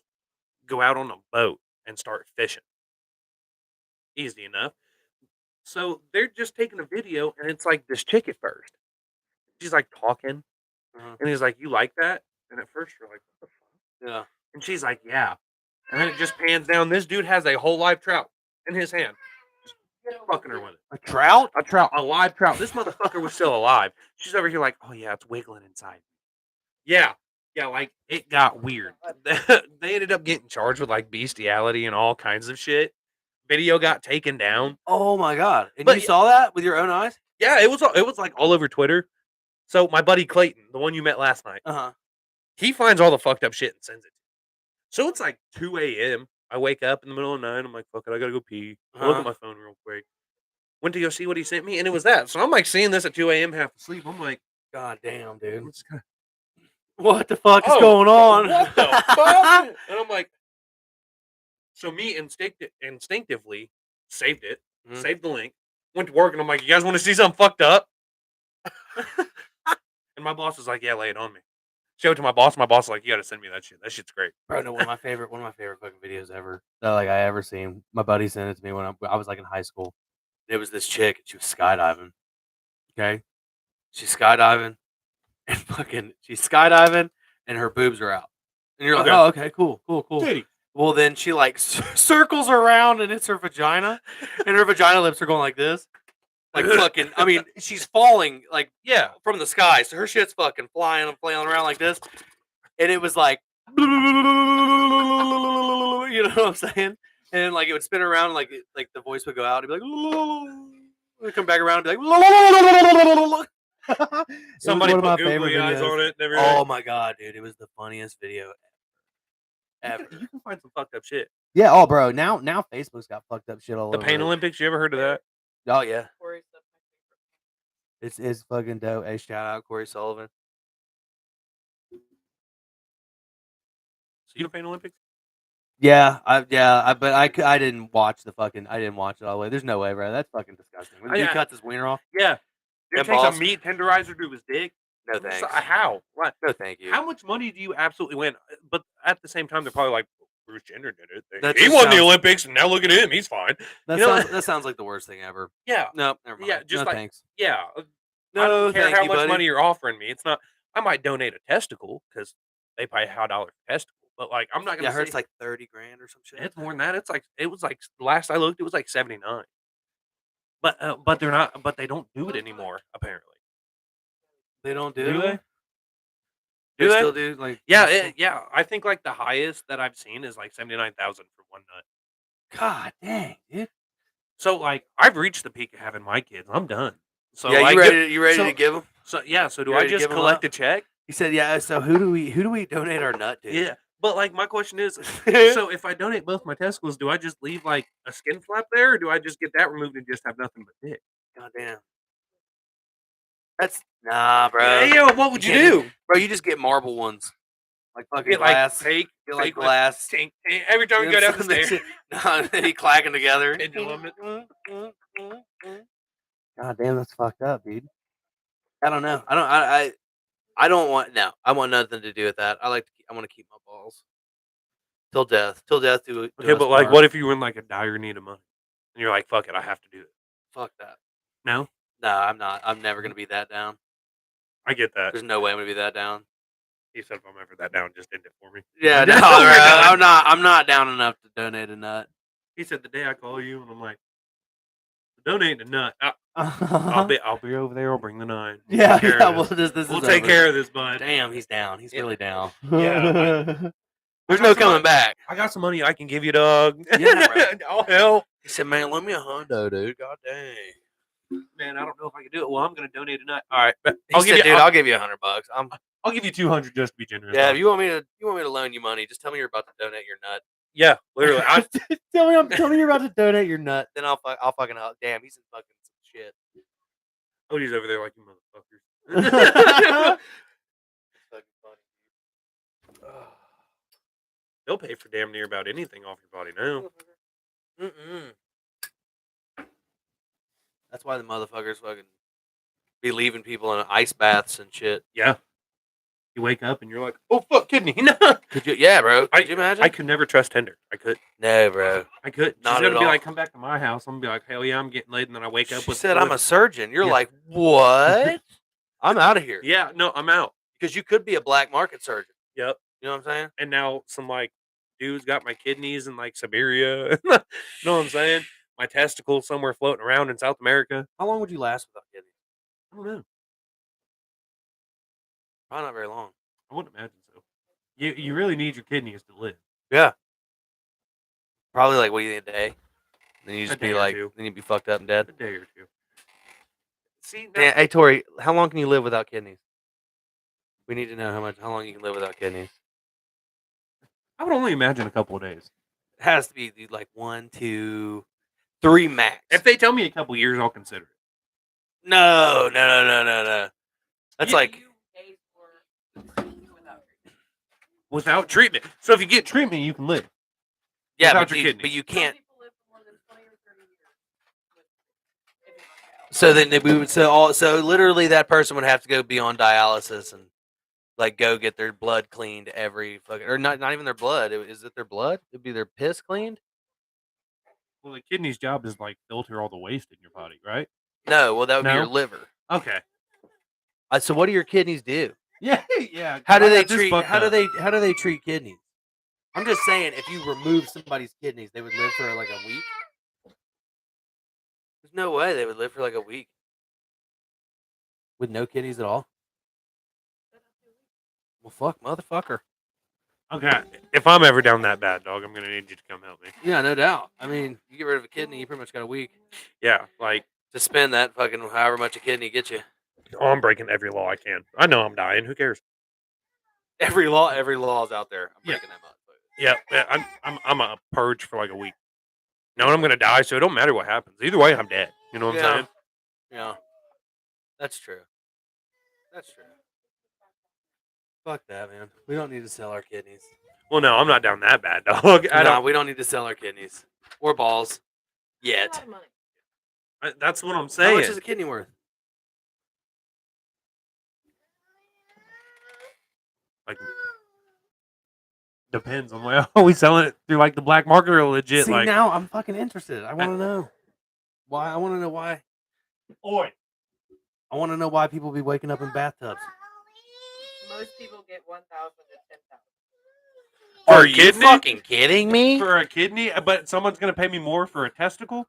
go out on a boat and start fishing. Easy enough. So they're just taking a video, and it's like this chick at first. She's like talking, and he's like, "You like that?" And at first you're like, "What the fuck?" Yeah. And she's like, "Yeah." And then it just pans down. This dude has a whole live trout in his hand, just fucking her with it. A trout? A live trout. This motherfucker was still alive. She's over here like, "Oh yeah, it's wiggling inside." Yeah, like it got weird. They ended up getting charged with like bestiality and all kinds of shit. Video got taken down. Oh my god! And But- you saw that with your own eyes? Yeah, it was like all over Twitter. So my buddy Clayton, the one you met last night, Uh huh. he finds all the fucked up shit and sends it. So it's like 2 a.m. I wake up in the middle of the night. I'm like, fuck it, I gotta go pee. I look Uh-huh. at my phone real quick. Went to go see what he sent me, and it was that. So I'm like seeing this at 2 a.m. half asleep. I'm like, God damn, dude! what's going What the fuck is Oh, going on? What the fuck? And I'm like, so me instinctively saved it, Mhm. saved the link, went to work, and I'm like, you guys want to see something fucked up? And my boss was like, yeah, lay it on me. Showed it to my boss. My boss was like, you got to send me that shit. That shit's great. Bro, no, one of my favorite fucking videos ever that like I ever seen. My buddy sent it to me when I was like in high school. It was this chick and she was skydiving. Okay, she's skydiving and she's skydiving and her boobs are out. And you're like, Okay. oh, okay, cool. Titty. Well, then she like circles around and it's her vagina, and her vagina lips are going like this, like fucking. I mean, she's falling like Yeah. from the sky, so her shit's fucking flying and flailing around like this, and it was like, you know what I'm saying? And like it would spin around, like the voice would go out, and be like, and come back around, and be like, Somebody one of my put googly favorite eyes videos. on it and everything. oh my god, dude, it was the funniest video ever. You can find some fucked up shit. Yeah, oh, bro. Now Facebook's got fucked up shit all The over. Pain it. Olympics, you ever heard of that? Oh yeah, Corey's the- It's fucking dope. hey, shout out Corey Sullivan. So you know Pain Olympics? Yeah, but I didn't watch it all the way. There's no way, bro. That's fucking disgusting. When Oh, he yeah. cuts his wiener off. Yeah. Dude And takes balls. a meat tenderizer to his dick. No It's thanks. like, how? What? No thank you. How much money do you absolutely win? But at the same time, they're probably like, Bruce Jenner did it. That He just won the sounds- Olympics, and now look at him. He's fine. That You know- sounds that sounds like the worst thing ever. Yeah. No, never mind. Yeah, just no like- thanks. Yeah. I No, don't care thank how you, much buddy. money you're offering me. It's not. I might donate a testicle because they pay $1 testicle. But like, I'm not Yeah, gonna I heard say it's like 30 grand or some shit. it's more than that. It was like last I looked, it was like 79. But they're not. But they don't do it anymore. Apparently, They don't do do it. they? anymore? Do They they? still do like Yeah, testicle? yeah. I think like the highest that I've seen is like 79,000 for one nut. God dang, dude. So like, I've reached the peak of having my kids. I'm done. So Yeah, like, you ready so to give them? so yeah. So do You I ready to just give 'em collect up? a check? He said, "Yeah." So who do we donate our nut to? Yeah. But like, my question is, so if I donate both my testicles, do I just leave like a skin flap there, or do I just get that removed and just have nothing but dick? God damn. That's nah, bro. Yeah, what would you can't do? Bro, you just get marble ones, like fucking Get like glass. fake, Get like fake glass. tink, tink, every time you go down the stairs. Nah, they clacking together. Pendulum. God damn, that's fucked up, dude. I don't know. I don't want no. I want nothing to do with that. I want to keep my balls till death. Till death do Okay, us but like, part. what if you were in like a dire need of money, and you're like, "Fuck it, I have to do it." Fuck that. No, No, I'm not. I'm never gonna be that down. I get that. There's no way I'm gonna be that down. He said, "If I'm ever that down, just end it for me." Yeah, no, We're bro, done. I'm not. I'm not down enough to donate a nut. He said, "The day I call you," and I'm like, "Donate a nut. Uh-huh. I'll be over there. I'll bring the 9. We'll Yeah, take care yeah. of Well, this. this We'll is take over. care of this, bud." Damn, he's down. He's Yeah. really down. Yeah, There's got no some coming money. back. I got some money I can give you, dog. Yeah, bro. I'll help. He said, "Man, lend me a hundo, dude. God dang." Man, I don't know if I can do it. Well, I'm gonna donate a nut. All right, but He said, "Dude, I'll give you $100. I'll give you 200 just to be generous. Yeah, dog. if you want me to loan you money, just tell me you're about to donate your nut. Yeah, literally. Tell me you're about to donate your nut. Then I'll fucking help. Damn, he's in fucking some shit. Odie's over there like you motherfuckers. Fucking funny. They'll pay for damn near about anything off your body now. That's why the motherfuckers fucking be leaving people in ice baths and shit. Yeah. You wake up and you're like, oh fuck, kidney. No. Could you? Yeah, bro. Could you imagine? I could never trust Tinder. I could. No, bro. I could. Not She's gonna at be all. like, come back to my house. I'm gonna be like, hell yeah, I'm getting laid, and then I wake up She with. said, "I'm a surgeon." You're Yeah. like, what? I'm out of here. Yeah, no, I'm out. Because you could be a black market surgeon. Yep. You know what I'm saying? And now some like dude's got my kidneys in like Siberia. You know what I'm saying? My testicles somewhere floating around in South America. How long would you last without kidneys? I don't know. Probably not very long. I wouldn't imagine so. You really need your kidneys to live. Yeah. Probably like, what do you think, a day? Then you A just day be or like, two. then you'd be fucked up and dead. A day or two. See, now, Damn, hey, Tori, how long can you live without kidneys? We need to know how long you can live without kidneys. I would only imagine a couple of days. It has to be dude, like 1, 2, 3 max. If they tell me a couple years, I'll consider it. No. That's Yeah. like, Without treatment. So if you get treatment, you can live. yeah, without but your you, kidneys. but you can't. So then we would so literally that person would have to go be on dialysis and like go get their blood cleaned every fucking, or not even their blood. Is it their blood? It'd be their piss cleaned. Well, the kidney's job is like filter all the waste in your body, right? No, well that would be No? your liver. Okay. So what do your kidneys do? Yeah, yeah. How do I they got this treat? fucked How do up. they treat kidneys? I'm just saying, if you remove somebody's kidneys, they would live for like a week. There's no way they would live for like a week with no kidneys at all. Well, fuck, motherfucker. Okay, if I'm ever down that bad, dog, I'm gonna need you to come help me. Yeah, no doubt. I mean, you get rid of a kidney, you pretty much got a week Yeah, like, to spend that fucking however much a kidney gets you. oh, I'm breaking every law I can. I know I'm dying. Who cares? Every law is out there. I'm Yeah. breaking them up. Yeah, I'm a purge for like a week. Knowing I'm gonna die, so it don't matter what happens. Either way, I'm dead. You know what I'm saying? Yeah, that's true. That's true. Fuck that, man. We don't need to sell our kidneys. Well, no, I'm not down that bad, dog. We don't need to sell our kidneys or balls yet. That's what I'm How saying. much is a kidney worth? Like, depends on where are we selling it through like the black market or legit. See, like, now I'm fucking interested. I want to know why. I want to know why. oi, I want to know why people be waking up in bathtubs. Most people get 1,000 to 10,000. For Are a you kidney? fucking kidding me? For a kidney, but someone's gonna pay me more for a testicle.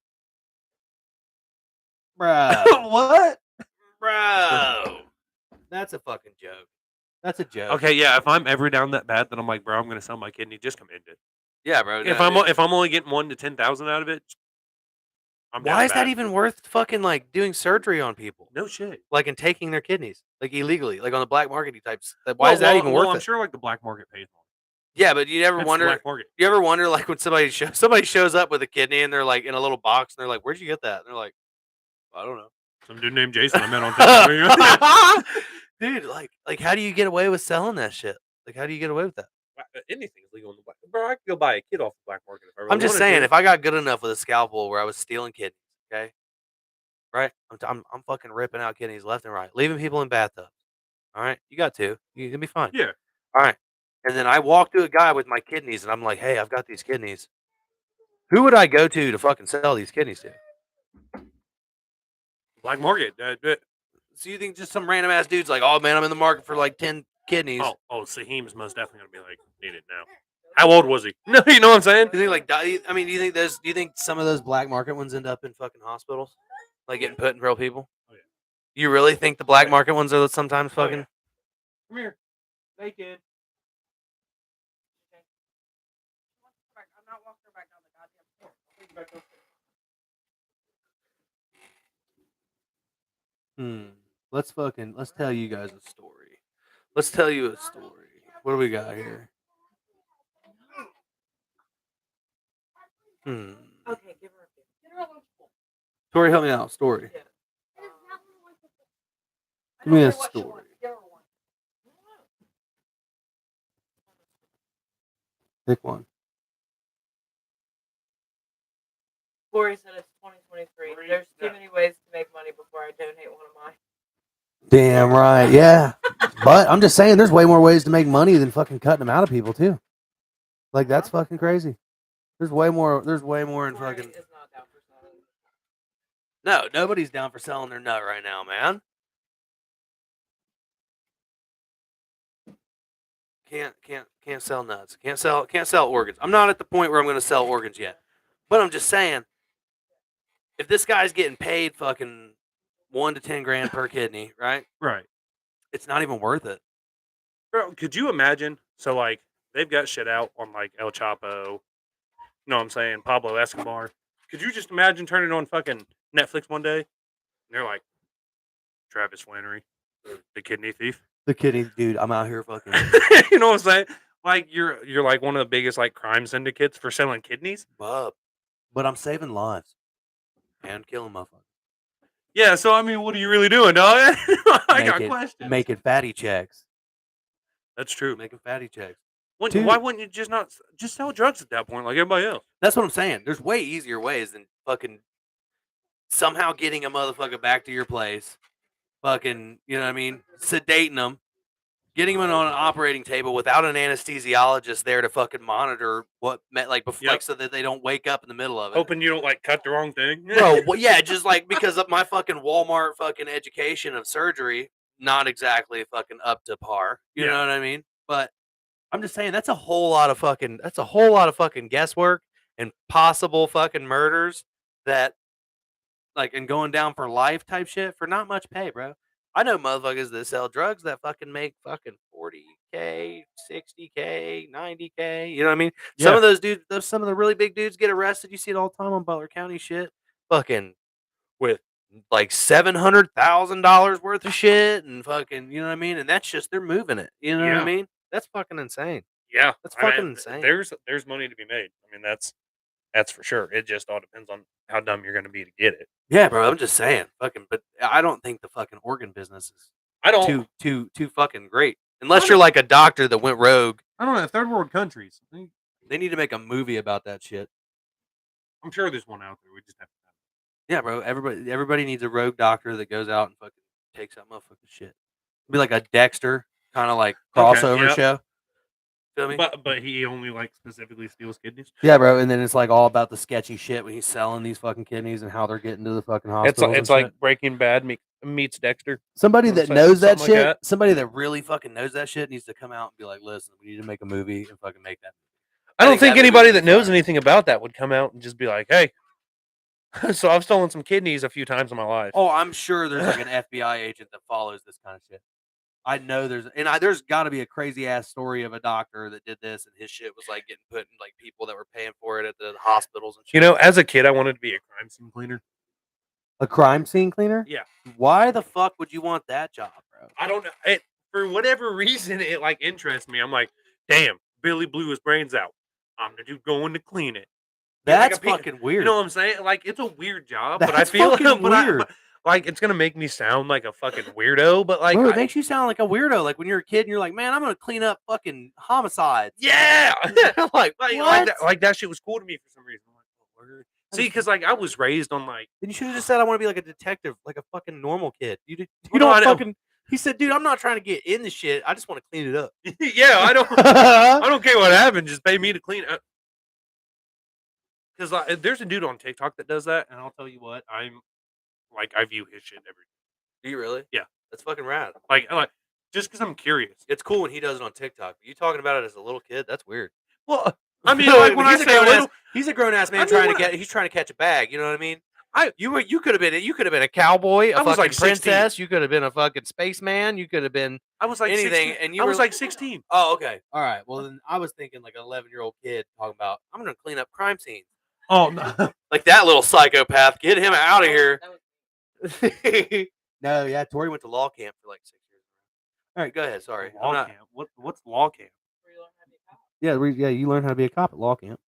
Bruh. What? Bro. That's a fucking joke. That's a joke. Okay, yeah. If I'm ever down that bad, then I'm like, bro, I'm gonna sell my kidney. Just come end it. Yeah, bro. If no, dude. if I'm only getting 1 to 10,000 out of it, I'm down Why is that bad. even worth fucking like doing surgery on people? No shit. Like and taking their kidneys, like illegally, like on the black market types. Why is that even worth I'm it? sure like the black market pays more. Yeah, but you never That's the wonder. black market. You ever wonder like when somebody shows up with a kidney and they're like in a little box and they're like, "Where'd you get that?" And they're like, "I don't know." Some dude named Jason I met on TikTok. Dude, like how do you get away with selling that shit? Like how do you get away with that? Anything's legal in the black. Bro, I could go buy a kid off the black market if I really I'm just wanted saying, to. if I got good enough with a scalpel where I was stealing kidneys, okay, right? I'm fucking ripping out kidneys left and right, leaving people in bathtubs. All right, you got to, you can be fine. Yeah. All right, and then I walk to a guy with my kidneys, and I'm like, hey, I've got these kidneys. Who would I go to fucking sell these kidneys to? Black market. So you think just some random ass dude's like, oh man, I'm in the market for like 10 kidneys? Saheem's most definitely gonna be like, need it now. How old was he? No, you know what I'm saying? Do you think like I mean, do you think some of those black market ones end up in fucking hospitals, like getting put in real people? Oh yeah. You really think the black market ones are sometimes Oh, yeah. fucking? Come here, naked. I'm not walking her back down the goddamn floor. Let's tell you guys a story. Let's tell you a story. What do we got here? Okay, give her a gift. Get her a lunchable. Story, help me out. Story. Yeah. Give me a I don't know what she story. wants. Give her one. Pick one. Corey said it's 2023. Corey, There's too yeah. many ways to make money before I donate one of mine. Damn right. Yeah. But I'm just saying, there's way more ways to make money than fucking cutting them out of people too. Like that's fucking crazy. There's way more. There's way more in Corey fucking. is not down for selling. No, nobody's down for selling their nut right now, man. Can't sell nuts. Can't sell organs. I'm not at the point where I'm going to sell organs yet. But I'm just saying, if this guy's getting paid fucking 1 to 10 grand per kidney, right? Right. It's not even worth it. Bro, could you imagine? So like they've got shit out on like El Chapo, you know what I'm saying, Pablo Escobar. Could you just imagine turning on fucking Netflix one day? And they're like, Travis Flannery, the kidney thief. The kidney dude. I'm out here fucking. You know what I'm saying? Like you're like one of the biggest like crime syndicates for selling kidneys. Bub. But I'm saving lives and killing motherfuckers. Yeah, so I mean, what are you really doing, dog? I got questions. Making fatty checks. That's true. Making fatty checks. Why wouldn't you just not just sell drugs at that point like everybody else? That's what I'm saying. There's way easier ways than fucking somehow getting a motherfucker back to your place. Fucking, you know what I mean? Sedating them. Getting them on an operating table without an anesthesiologist there to fucking monitor what like before, Yep. like so that they don't wake up in the middle of it. Hoping you don't like cut the wrong thing. Bro, well, yeah, just like because of my fucking Walmart fucking education of surgery, not exactly fucking up to par. You Yeah. know what I mean? But I'm just saying that's a whole lot of fucking guesswork and possible fucking murders that like and going down for life type shit for not much pay, bro. I know motherfuckers that sell drugs that fucking make fucking 40K, 60K, 90K. You know what I mean? Some Yeah. of those dudes, some of the really big dudes get arrested. You see it all the time on Butler County shit. Fucking with like $700,000 worth of shit and fucking, you know what I mean? And that's just they're moving it. You know what Yeah. I mean? That's fucking insane. Yeah, That's I mean, fucking insane. There's money to be made. I mean, that's for sure. It just all depends on how dumb you're going to be to get it. Yeah, bro. I'm just saying, fucking. But I don't think the fucking organ business is I don't. too fucking great. Unless you're like a doctor that went rogue. I don't know. Third world countries. They need to make a movie about that shit. I'm sure there's one out there. We just have to. Yeah, bro. Everybody needs a rogue doctor that goes out and fucking takes out motherfucking shit. Be like a Dexter kind of like crossover yep. show. Feel me? But he only like specifically steals kidneys. Yeah, bro. And then it's like all about the sketchy shit when he's selling these fucking kidneys and how they're getting to the fucking hospital. It's like Breaking Bad meets Dexter. Somebody Wanna that say knows that something like shit. that? Somebody that really fucking knows that shit needs to come out and be like, "Listen, we need to make a movie and fucking make that." I don't think that movie anybody would that be knows fire. anything about that would come out and just be like, "Hey, so I've stolen some kidneys a few times in my life." Oh, I'm sure there's like an FBI agent that follows this kind of shit. I know there's got to be a crazy ass story of a doctor that did this and his shit was like getting put in like people that were paying for it at the hospitals and shit. You know, as a kid, I wanted to be a crime scene cleaner. A crime scene cleaner? Yeah, Why the fuck would you want that job, bro? I don't know. It for whatever reason, it like interests me. I'm like, damn, Billy blew his brains out. I'm the dude going to clean it. Get, like, That's a pe- fucking weird. You know what I'm saying? Like, it's a weird job, but I That's feel fucking weird. like it's gonna make me sound like a fucking weirdo. But like, Bro, it makes you sound like a weirdo. Like when you're a kid and you're like, man, I'm gonna clean up fucking homicides. yeah, Like, what? like that shit was cool to me for some reason. I'm like, oh, word. See, because like I was raised on like, Then you should have just said I want to be like a detective, like a fucking normal kid. You Well, no, I don't know. fucking. He said, dude, I'm not trying to get in the shit. I just want to clean it up. yeah, I don't care what happened. Just pay me to clean up. Because like, there's a dude on TikTok that does that, and I'll tell you what, I view his shit every Do you really? Yeah. That's fucking rad. like just because I'm curious. It's cool when he does it on TikTok. But you talking about it as a little kid? That's weird. Well, I mean, like when I he's a say grown little, ass, he's a grown ass man I mean, trying to when I- get. He's trying to catch a bag. You know what I mean? I- You could have been a cowboy, a I was, fucking like, 16. princess. You could have been a fucking spaceman. You could have been I was like anything, 16. and you I were was like 16. Oh, okay. All right. Well, then I was thinking like an 11-year-old kid talking about. I'm gonna clean up crime scenes. Oh no. Like that little psychopath. Get him out of here. No, yeah, Tori went Went to law camp for like 6 years. All right, go ahead. Sorry. I'm Law not- camp. What's law camp? Yeah, you learn how to be a cop at law camp.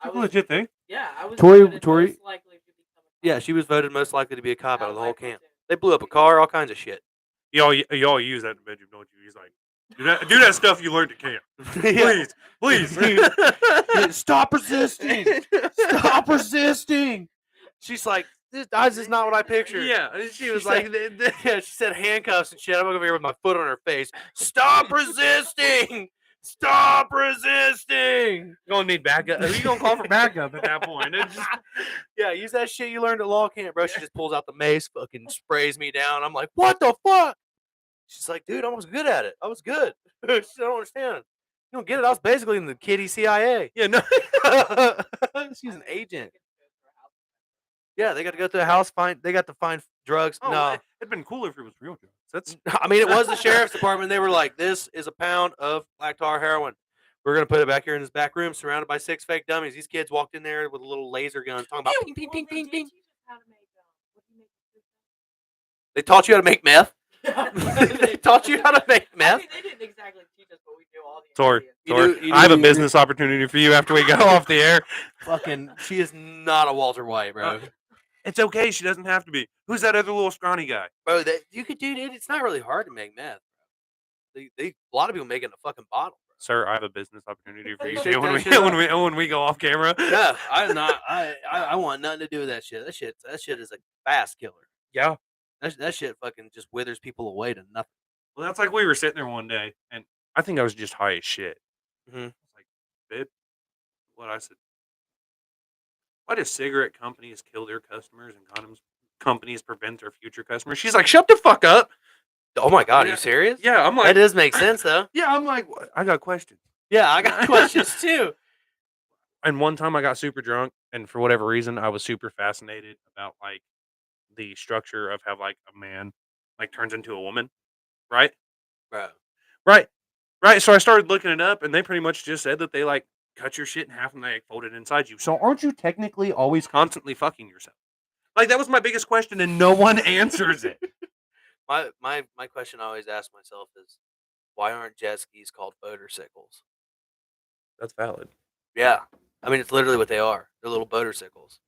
I That's a was, legit thing. yeah, I was Tori- voted Tori- most likely to become a Yeah, cop she was voted most likely to be a cop out of the whole of my camp. platoon. They blew up a car, all kinds of shit. Y'all use that in the bedroom, don't you? He's like, do that stuff you learned at camp. Please. Stop resisting! Stop resisting! She's like, this is not what I pictured. Yeah, and she was She like, said- Yeah, she said handcuffs and shit. I'm over here with my foot on her face. Stop resisting! Stop resisting! "You're gonna need backup. Who you gonna call for backup at that point?" It's just, Yeah, use that shit you learned at law camp, bro. She just pulls out the mace, fucking sprays me down. I'm like, what the fuck? She's like, dude, I was good at it. I was good. She said, I don't understand. You don't get it. I was basically in the kiddie CIA. yeah, no. She's an agent. Yeah, they got to go to the house, they got to find drugs. Oh, No. it'd been cooler if it was real drugs. That's I mean, it was the sheriff's department. They were like, this is a pound of black tar heroin. We're going to put it back here in this back room surrounded by 6 fake dummies. These kids walked in there with a little laser gun talking about ping, ping, ping, ping, ping. They taught you how to make meth? They taught you how to make I meth? mean, they didn't exactly teach us, but we knew all the Sorry. ingredients. You I have a knew- business opportunity for you after we go off the air. Fucking, she is not a Walter White, bro. It's okay. She doesn't have to be. Who's that other little scrawny guy? Bro, that you could do it. It's not really hard to make meth. They a lot of people make it in a fucking bottle. Sir, I have a business opportunity for you Shake too when that we shit up. when we go off camera. No, I'm not. I want nothing to do with that shit. That shit is a fast killer. Yeah. That shit fucking just withers people away to nothing. Well, that's like we were sitting there one day, and I think I was just high as shit. Mhm. I was like, babe, what I said. Why do cigarette companies kill their customers and condoms companies prevent their future customers? She's like, shut the fuck up. Oh my god, are Yeah. you serious? Yeah, I'm That like, does make sense though. yeah, I'm like, "What?" I got questions. Yeah, I got questions too. And one time I got super drunk, and for whatever reason, I was super fascinated about like the structure of how like a man like turns into a woman, right? Bro. Right. Right. So I started looking it up, and they pretty much just said that they like cut your shit in half and they like, fold it inside you. So aren't you technically always constantly fucking yourself? Like that was my biggest question, and no one answers it. My question I always ask myself is, why aren't jet skis called motorcycles? That's valid. Yeah. I mean, it's literally what they are. They're little motorcycles.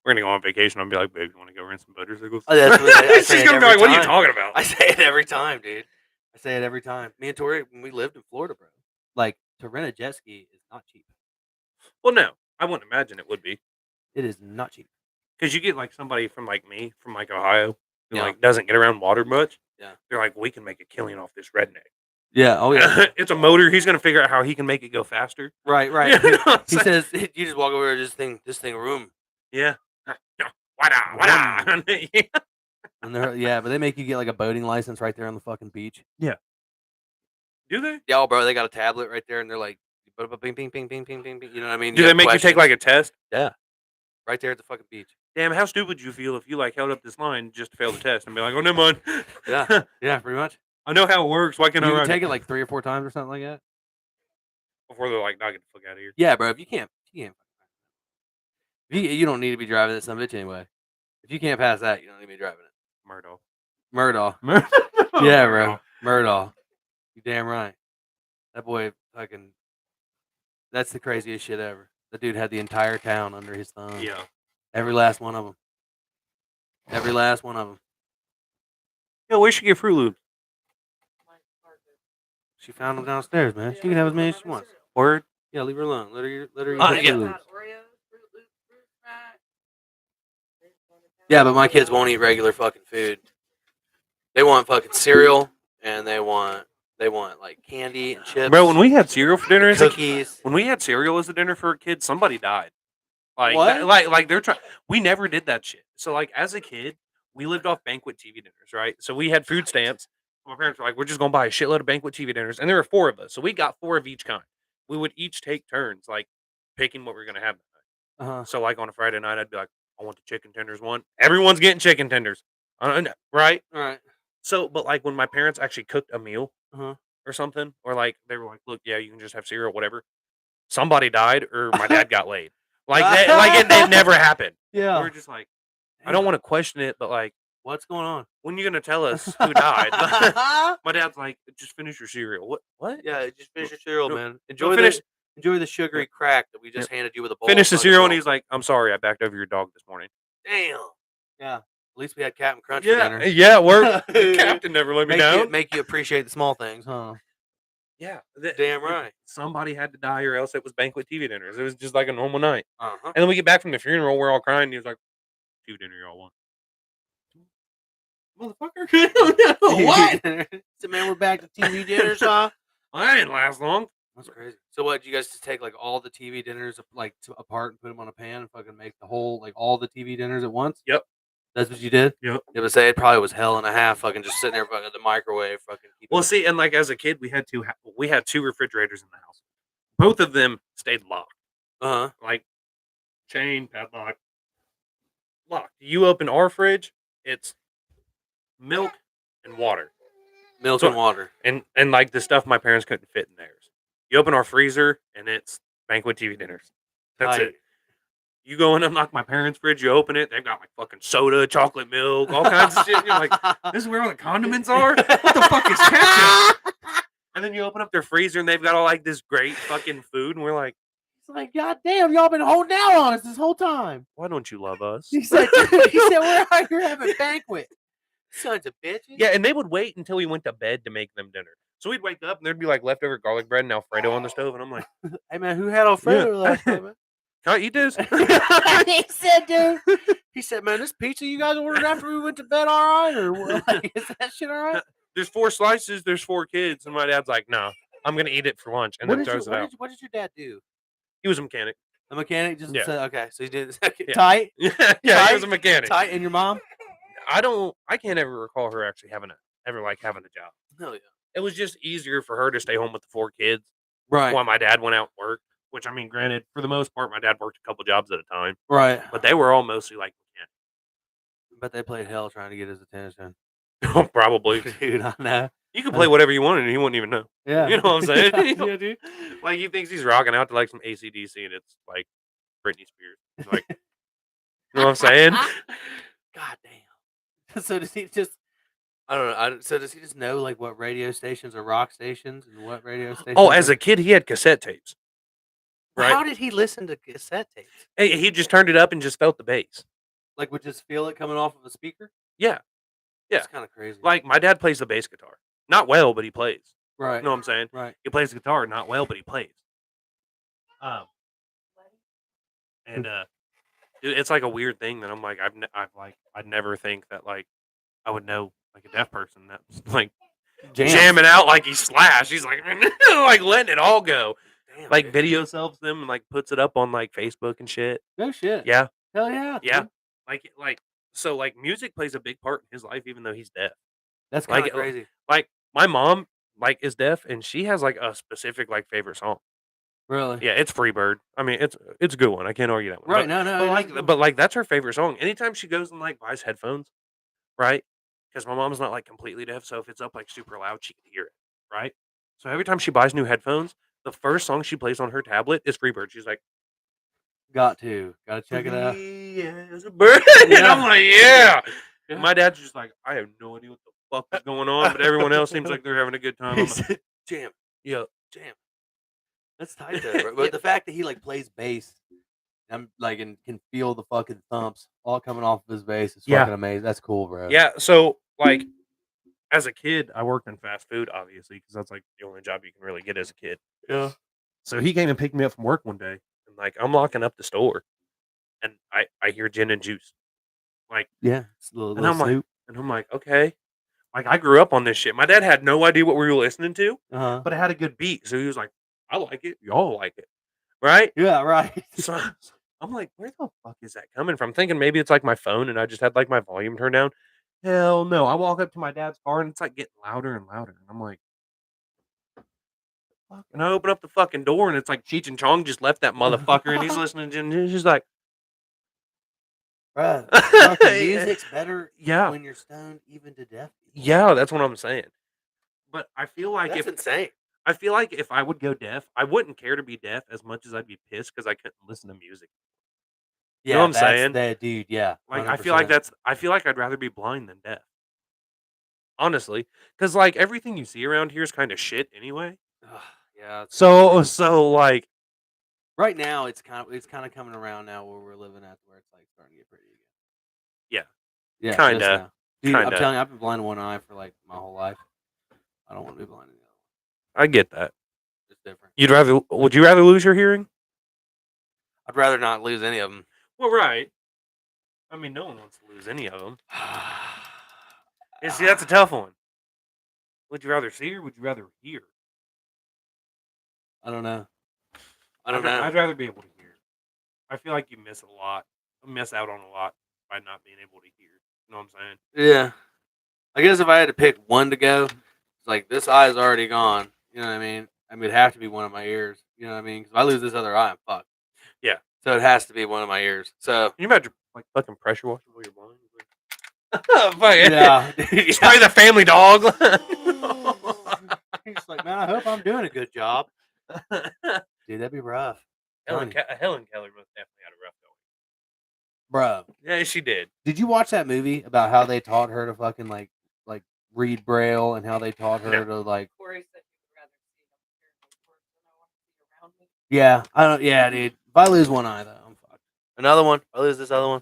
We're gonna go on vacation. I'll be like, babe, you want to go rent some motorcycles? Oh, that's what I say She's it gonna be every like, what are you time. talking about? I say it every time, dude. I say it every time. Me and Tori, when we lived in Florida, bro, like to rent a jet ski is not cheap. Well, no, I wouldn't imagine it would be. It is not cheap. Because you get like somebody from like me, from like Ohio, who Yeah. like doesn't get around water much. Yeah. They're like, we can make a killing off this redneck. Yeah. Oh It's a motor. He's gonna figure out how he can make it go faster. Right, right. You know what I'm He saying? says, you just walk over to this thing room. Yeah. Wada. Yeah. And they're but they make you get like a boating license right there on the fucking beach. Do they? Yeah, bro, they got a tablet right there, and they're like, bing, bing, bing, bing, bing, bing, bing. You know what I mean? Do You they have make you take questions like a test? right there at the fucking beach? Damn, how stupid would you feel if you like held up this line just to fail the test and be like, oh, never mind. Yeah. Yeah, pretty much. I know how it works. Why can't I You ride can take it like 3 or 4 times or something like that. before they're like, "Nah, get the fuck out of here." Yeah, bro. If you can't. You don't need to be driving that son of a bitch anyway. If you can't pass that, you don't need to be driving it. Murdo. Murdaugh. Oh, Yeah, bro. Murdaugh. You damn right. That boy fucking. That's the craziest shit ever. The dude had the entire town under his thumb. Yeah. Every last one of them. Every last one of them. Yeah, we should get Fruit Loops. She found them downstairs, man. She can have as many as she wants. Word. Yeah, leave her alone. Let her eat her Yeah. Fruit Loops. Oreos, Fruit Loops, Fruit Smack. Yeah, but my kids won't eat regular fucking food. They want fucking cereal, and they want like candy and chips. Bro, when we had cereal for dinner, and cookies. when we had cereal as a dinner for a kid, somebody died. Like, What? like they're trying. We never did that shit. So, like, as a kid, we lived off banquet TV dinners, right? So we had food stamps. My parents were like, "We're just gonna buy a shitload of banquet TV dinners," and there were 4 of us, so we got 4 of each kind. We would each take turns, like picking what we are gonna have that night. Uh-huh. So, like on a Friday night, I'd be like, "I want the chicken tenders one." Everyone's getting chicken tenders, right? All right. So, but like when my parents actually cooked a meal Uh-huh. or something, or like they were like, "Look, yeah, you can just have cereal, whatever." Somebody died, or my dad got laid. Like that, it never happened. Yeah. We are just like, I don't want to question it, but like, What's going on? when you gonna tell us who died? My dad's like, just finish your cereal. What? Yeah, just finish your cereal, No, man. finish- Enjoy the sugary crack that we just handed you with a bowl. Finish the of cereal, and fucking he's like, "I'm sorry, I backed over your dog this morning." milk. Damn. Yeah. At least we had Captain Crunch for Yeah, dinner. yeah, we're the captain never let me down. Make you appreciate the small things. Huh. Yeah, Damn right. Somebody had to die, or else it was banquet TV dinners. It was just like a normal night. Uh-huh. And then we get back from the funeral, we're all crying. And he was like, "TV dinner, y'all want?" Motherfucker, what? So, man, we're back to TV dinners, huh? I didn't last long. That's crazy. So what? You guys just take like All the TV dinners apart and put them on a pan and fucking make the whole all the TV dinners at once. Yep. That's what you did. You would say it probably was hell and a half, fucking just sitting there fucking at the microwave, fucking. Well, see, and like as a kid, we had 2 refrigerators in the house. Both of them stayed locked, Uh huh. like chain padlock, locked. You open our fridge, it's milk and water, Milk So- and water. and like the stuff my parents couldn't fit in theirs. You open our freezer, and it's banquet TV dinners. That's Tight. it. You go in and unlock my parents' fridge, you open it, they've got like fucking soda, chocolate milk, all kinds of shit. And you're like, this is where all the condiments are? What the fuck is ketchup? And then you open up their freezer and they've got all like this great fucking food, and we're like, It's like, God damn, y'all been holding out on us this whole time. why don't you love us? He said, we're out here having a banquet. Sons of bitches. Yeah, and they would wait until we went to bed to make them dinner. So we'd wake up and there'd be like leftover garlic bread and Alfredo on the stove, and I'm like, Hey man, who had Alfredo last time? Man? can I eat this? He said, dude. He said, man, this pizza you guys ordered after we went to bed, all right? Or what? Like, is that shit all right? There's 4 slices, there's 4 kids, and my dad's like, no, I'm gonna eat it for lunch, and What then did, throws it out. what did your dad do? He was a mechanic. A mechanic? Just Yeah. said, okay, so he did Yeah. tight, Yeah, he was a mechanic. tight, and your mom? I can't ever recall her actually having a job. Hell yeah. It was just easier for her to stay home with the 4 kids Right, while my dad went out and worked. Which, I mean, granted, for the most part, my dad worked a couple jobs at a time, right. but they were all mostly like But they played hell trying to get his attention. mechanics. Probably. Dude, I know. You could play whatever you wanted and he wouldn't even know. Yeah. You know what I'm saying? Yeah, dude. Like, he thinks he's rocking out to like some AC/DC and it's like Britney Spears. He's like, you know what I'm saying? God damn. So does he just? I don't know. So does he just know like what radio stations are rock stations and what radio stations? Oh, as are- a kid, he had cassette tapes. Right? How did he listen to cassette tapes? Hey, he just turned it up and just felt the bass. like would just feel it coming off of a speaker. Yeah. Yeah. It's kind of crazy. Like, my dad plays the bass guitar. Not well, but he plays. right. You know what I'm saying? Right. He plays the guitar not well, but he plays. Dude, it's like a weird thing that I'm like, I'd never think that like I would know like a deaf person that's like Jams. jamming out like he's Slash. He's like like letting it all go. Damn, Like dude. video sells them and like puts it up on like Facebook and shit. No shit. Yeah, Hell yeah. yeah. dude. like music plays a big part in his life, even though he's deaf. That's kind Like of crazy. like my mom like is deaf, and she has like a specific like favorite song. Really? Yeah, it's Freebird. I mean, it's a good one. I can't argue that one. Right. But, No. but it like is cool. but like that's her favorite song. Anytime she goes and like buys headphones, right? Because my mom's not like completely deaf, so if it's up like super loud, she can hear it, right? So every time she buys new headphones, the first song she plays on her tablet is Freebird. She's like, Got to check it out. "Free as a bird," and I'm like, yeah. And my dad's just like, I have no idea what the fuck is going on, but everyone else seems like they're having a good time. I'm like, Jam. yeah, Jam. That's tight though. Bro. But the fact that he like plays bass, I'm like and can feel the fucking thumps all coming off of his bass is Yeah. fucking amazing. That's cool, bro. yeah. So like, as a kid, I worked in fast food, obviously, because that's like the only job you can really get as a kid. Yeah. So he came and picked me up from work one day, and like I'm locking up the store, and I hear gin and juice, like, Yeah. It's a and little I'm like, Snoop. okay, like I grew up on this shit. My dad had no idea what we were listening to, Uh-huh. but it had a good beat, so he was like, I like it, y'all like it, right? Yeah, right. So I'm like, where the fuck is that coming from? Thinking maybe it's like my phone, and I just had like my volume turned down. Hell no! I walk up to my dad's car, and it's like getting louder and louder, and I'm like, fuck. And I open up the fucking door, and it's like Cheech and Chong just left that motherfucker, and he's listening to, and he's just like, Bro, fucking music's better yeah, when you're stoned, even to death. yeah, that's what I'm saying. But I feel like That's insane. I feel like if I would go deaf, I wouldn't care to be deaf as much as I'd be pissed because I couldn't listen to music. Yeah, know what I'm that's saying? that dude. Yeah, Like I feel like 100%. I feel like I'd rather be blind than deaf. Honestly, because like everything you see around here is kind of shit anyway. Ugh, yeah. it's So like right now, it's kind of coming around now where we're living at, where it's like starting to get pretty again. yeah, Yeah, just Kinda, now. Dude, I'm kinda. telling you, I've been blind in one eye for like my whole life. I don't want to be blind in the other I get that. one. It's different. Would you rather lose your hearing? I'd rather not lose any of them. Well, right. I mean, no one wants to lose any of them. And see, that's a tough one. Would you rather see or would you rather hear? I don't know. I don't know. I'd rather be able to hear. I feel like you miss out on a lot by not being able to hear. You know what I'm saying? Yeah. I guess if I had to pick one to go, it's like this eye is already gone. You know what I mean? I mean, it'd have to be one of my ears. You know what I mean? Because if I lose this other eye, I'm fucked. Yeah. So it has to be one of my ears. So Can you imagine like fucking pressure washing while you're blind? Fuck yeah, Spray the family dog. He's like, man, I hope I'm doing a good job. Dude, that'd be rough. Helen Keller most definitely had a rough going. Bro, Yeah, she did. did you watch that movie about how they taught her to fucking like read Braille and how they taught her No. to like Corey said he would rather see them here in Newport than I want to see around me. yeah, I don't yeah, dude. If I lose one eye though, I'm fucked. Another one, if I lose this other one.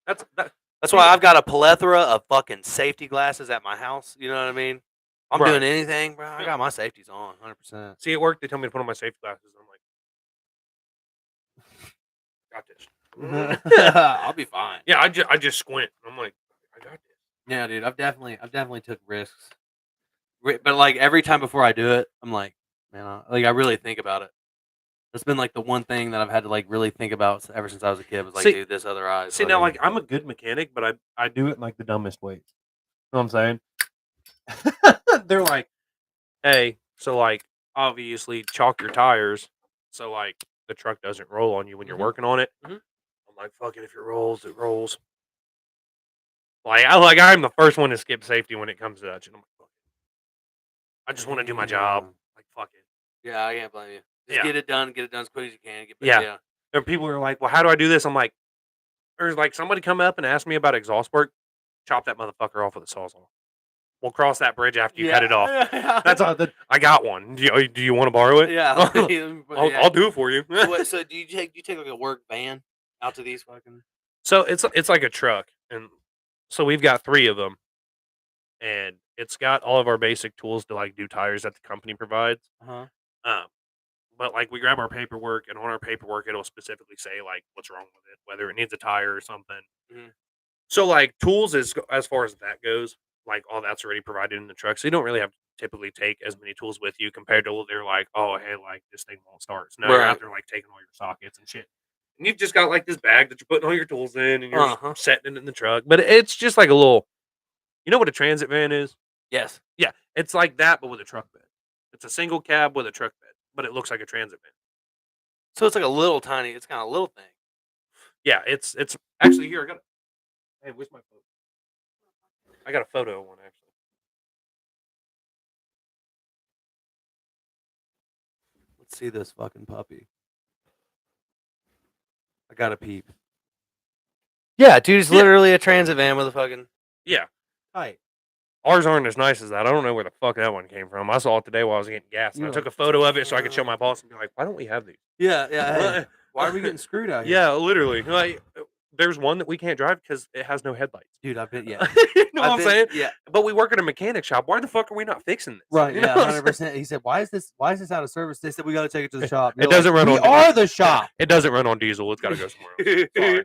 Fuck. That's why I've got a plethora of fucking safety glasses at my house. You know what I mean? If I'm Right. doing anything, bro, I got my safeties on, 100%. See, at work they tell me to put on my safety glasses. And I'm like, got this. I'll be fine. Yeah, I just squint. I'm like, I got this. Yeah, dude, I've definitely took risks, but like every time before I do it, I'm like, man, I really think about it. That's been like the one thing that I've had to like really think about ever since I was a kid. Was like, See- dude, this other eye. is See, now, fucking- like, I'm a good mechanic, but I do it in, like, the dumbest ways. You know what I'm saying? They're like, hey, so, like, obviously chalk your tires so, like, the truck doesn't roll on you when you're Mhm. working on it. Mhm. I'm like, fuck it, if it rolls, it rolls. I'm the first one to skip safety when it comes to that shit. I'm like, fuck it. I just want to do my job. Damn. Like, fuck it. Yeah, I can't blame you. Just Yeah. get it done as quick as you can. Yeah. And people are like, well, how do I do this? I'm like, there's like somebody come up and ask me about exhaust work, chop that motherfucker off with a sawzall. We'll cross that bridge after you cut it off. That's all. I got one. Do you want to borrow it? Yeah, I'll do it for you. So do you take like a work van out to these fucking? So it's like a truck, and so we've got 3 of them, and it's got all of our basic tools to like do tires that the company provides. Uh-huh. But like we grab our paperwork, and on our paperwork it'll specifically say like what's wrong with it, whether it needs a tire or something. Mhm. So like tools as far as that goes, like all that's already provided in the truck. So you don't really have to typically take as many tools with you compared to they're like, oh hey, like this thing won't start. So now you're Right. out there like taking all your sockets and shit And you've just got like this bag that you're putting all your tools in, and you're Uh-huh. setting it in the truck. But it's just like a little. You know what a transit van is? Yes. Yeah, it's like that, but with a truck bed. It's a single cab with a truck bed, but it looks like a transit van. So it's like a little tiny. It's kind of a little thing. Yeah, it's actually here. I got. Hey, where's my photo? I got a photo of one actually. Let's see this fucking puppy. I got a peep. Yeah, dude, it's Yeah. literally a transit van with a fucking. Yeah, Hi. ours aren't as nice as that. I don't know where the fuck that one came from. I saw it today while I was getting gas, and I You're took like, a photo of it so I could show my boss and be like, "Why don't we have these?" Yeah, Hey, why are we getting screwed out here? Yeah, literally. Like, there's one that we can't drive because it has no headlights. Dude, I've been yeah. You know what I've I'm been- saying? Yeah. But we work at a mechanic shop. Why the fuck are we not fixing this? Right, You know yeah, what I'm saying? 100%. He said, "Why is this out of service?" They said, "We got to take it to the shop." It doesn't run We on. are the shop. It doesn't run on diesel. It's got to go somewhere else. Sorry.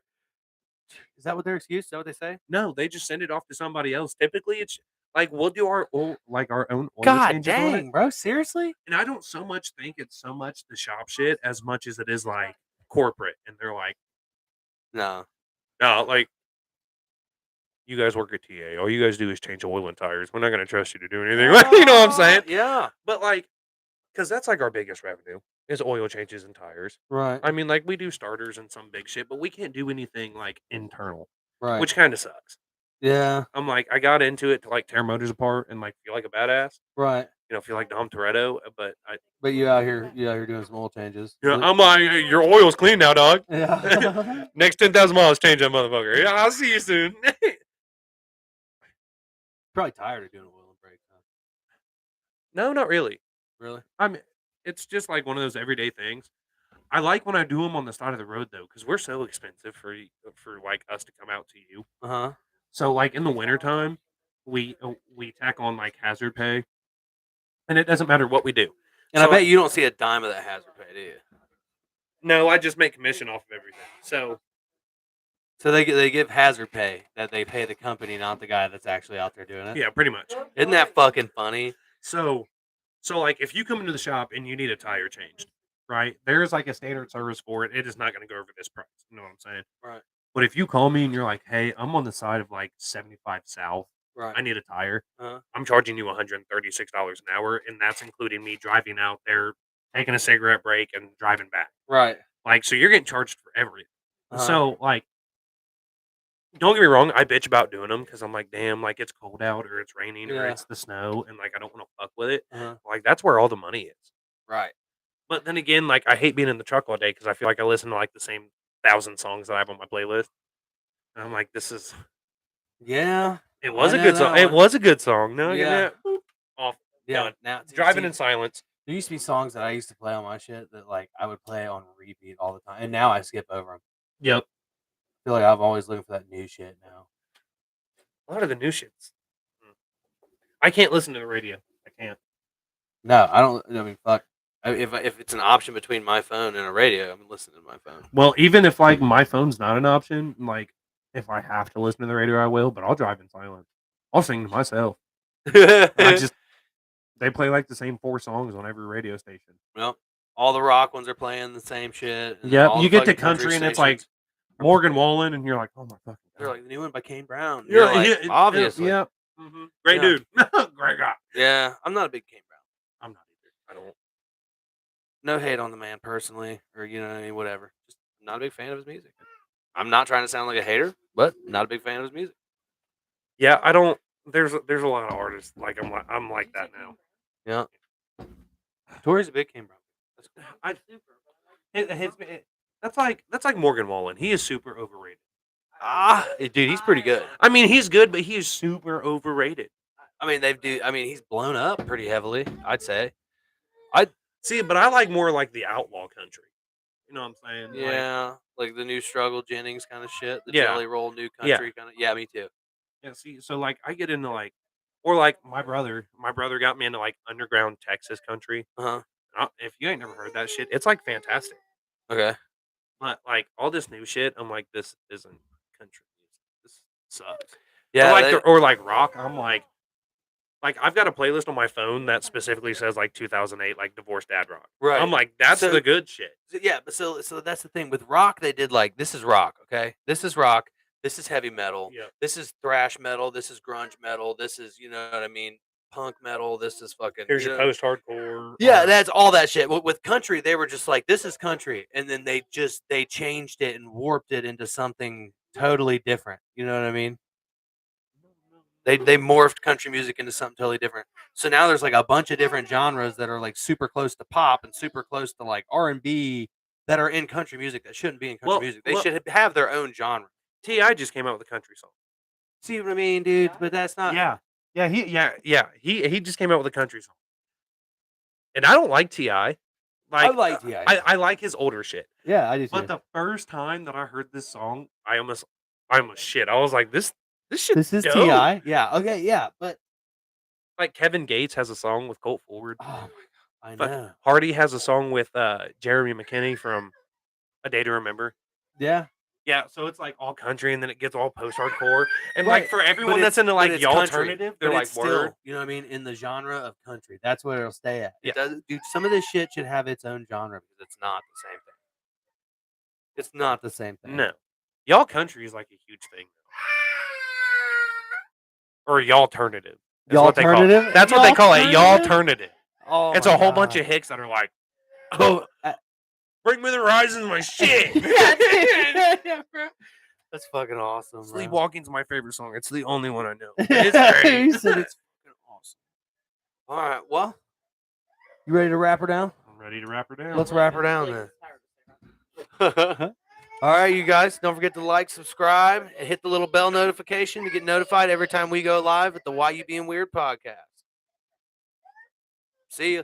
Is that what their excuse? Is that what they say? No, they just send it off to somebody else. Typically, it's like we'll do our own, our own oil God changes on it. dang, bro! Seriously? And I don't so much think it's so much the shop shit as much as it is like corporate. And they're like, No. no, like you guys work at TA. All you guys do is change oil and tires. We're not going to trust you to do anything. You know what I'm saying? Yeah. But like, because that's like our biggest revenue is oil changes and tires. Right, I mean, like we do starters and some big shit, but we can't do anything like internal, right. which kind of sucks. Yeah, I'm like, I got into it to like tear motors apart and like feel like a badass, right. feel like Dom Toretto. But But you out here doing some oil changes. I'm like, your oil's clean now, dog. Yeah. Next 10,000 miles, change that motherfucker. Yeah, I'll see you soon. Probably tired of doing oil and brakes. Huh? No, not really. Really? I mean, it's just like one of those everyday things. I like when I do them on the side of the road though, because we're so expensive for like us to come out to you. Uh huh. So like in the wintertime, we tack on like hazard pay, and it doesn't matter what we do. And So I bet you don't see a dime of that hazard pay, do you? No, I just make commission off of everything. So So they give hazard pay that they pay the company, not the guy that's actually out there doing it. yeah, pretty much. Isn't that fucking funny? So like if you come into the shop and you need a tire changed, right? There's like a standard service for it. It is not going to go over this price. You know what I'm saying? Right. But if you call me and you're like, "Hey, I'm on the side of like 75 South. Right. I need a tire." Uh-huh. I'm charging you $136 an hour, and that's including me driving out there, taking a cigarette break, and driving back. Right. Like, so you're getting charged for everything. Uh-huh. So, like, don't get me wrong, I bitch about doing them because I'm like, damn, like it's cold out or it's raining or Yeah. it's the snow, and like I don't want to fuck with it. Uh-huh. Like, that's where all the money is. Right. But then again, like, I hate being in the truck all day because I feel like I listen to like the same 1,000 songs that I have on my playlist. And I'm like, this is. Yeah. It was I a know good that song. It one. was a good song. No, Yeah. off. Yeah. Done. Now Driving see, in silence. there used to be songs that I used to play on my shit that like I would play on repeat all the time, and now I skip over them. Yep. I feel like I'm always looking for that new shit now. A lot of the new shits. I can't listen to the radio. I can't. No, I don't. I mean, fuck. If it's an option between my phone and a radio, I'm listening to my phone. Well, even if like my phone's not an option, like if I have to listen to the radio, I will. But I'll drive in silence. I'll sing to myself. I just they play like the same 4 songs on every radio station. Well, all the rock ones are playing the same shit. and Yep, all you the get to fucking country and it's like stations- Morgan Wallen, and you're like, oh my fucking they're god. like the new one by Kane Brown. You're You're like, obviously. Yeah. Great Yeah. dude. Great guy. Yeah, I'm not a big Kane Brown. I'm not either. I don't. No hate on the man personally, or you know what I mean, whatever. Just not a big fan of his music. I'm not trying to sound like a hater, but not a big fan of his music. Yeah, I don't. There's a lot of artists like I'm like that now. Yeah. Tori's a big Kane Brown. That's cool. That's like Morgan Wallen. He is super overrated. Dude, he's pretty good. I mean, he's good, but he is super overrated. I mean, he's blown up pretty heavily, I'd say. See, but I like more like the outlaw country. You know what I'm saying? Like, Yeah, like the new Struggle Jennings kind of shit. The Yeah. Jelly Roll new Yeah. country kind of. Yeah, me too. yeah. See, so like I get into like, or like my brother. My brother got me into like underground Texas country. Uh huh. If you ain't never heard that shit, it's like fantastic. Okay. But like all this new shit, I'm like, this isn't country music. This sucks. Yeah. or like rock. I'm like, Like I've got a playlist on my phone that specifically says like 2008, like divorced dad rock. Right. I'm like, that's So- the good shit. Yeah, but so that's the thing with rock. They did like this is rock, okay? This is rock. This is heavy metal. Yep. This is thrash metal. This is grunge metal. This is you know what I mean, punk metal. This is fucking. Here's you your know- post-hardcore. Yeah, that's all that shit. With country, they were just like, this is country, and then they changed it and warped it into something totally different. You know what I mean? They morphed country music into something totally different. So now there's like a bunch of different genres that are like super close to pop and super close to like R&B that are in country music that shouldn't be in country Well- music. They well- should have their own genre. Ti just came out with a country song. See what I mean, dude? But that's not. He just came out with a country song, and I don't like Ti. Like I like Ti. I like his older shit. Yeah, I do. But the first time that I heard this song, I almost shit. I was like, this shit. This is dope. Ti. Yeah. Okay. Yeah. But Like Kevin Gates has a song with Colt Ford. oh my god, I Fuck. know. Hardy has a song with Jeremy McKinney from A Day to Remember. yeah. Yeah, so it's like all country, and then it gets all post-hardcore, and Right, like for everyone But that's it's- into but like it's the country, alternative, they're but like, it's still, word. you know what I mean, in the genre of country. That's where it'll stay at. Yeah. It does, dude. Some of this shit should have its own genre because it's not the same thing. It's not The same thing. No, y'all country is like a huge thing, or y'all alternative. Is what they call it. Y'alternative? That's what they call it. Y'all Y'alternative? alternative. Oh, It's a whole bunch of hicks that are like, oh, Bring Me the Horizon is my shit. yeah, bro. that's fucking awesome. bro. Sleepwalking's my favorite song. It's the only one I know. It's great. You said it's fucking awesome. All right, well, You ready to wrap her down? I'm ready to wrap her down. let's wrap her down then. All right, you guys, don't forget to like, subscribe, and hit the little bell notification to get notified every time we go live at the Why You Being Weird podcast. See you.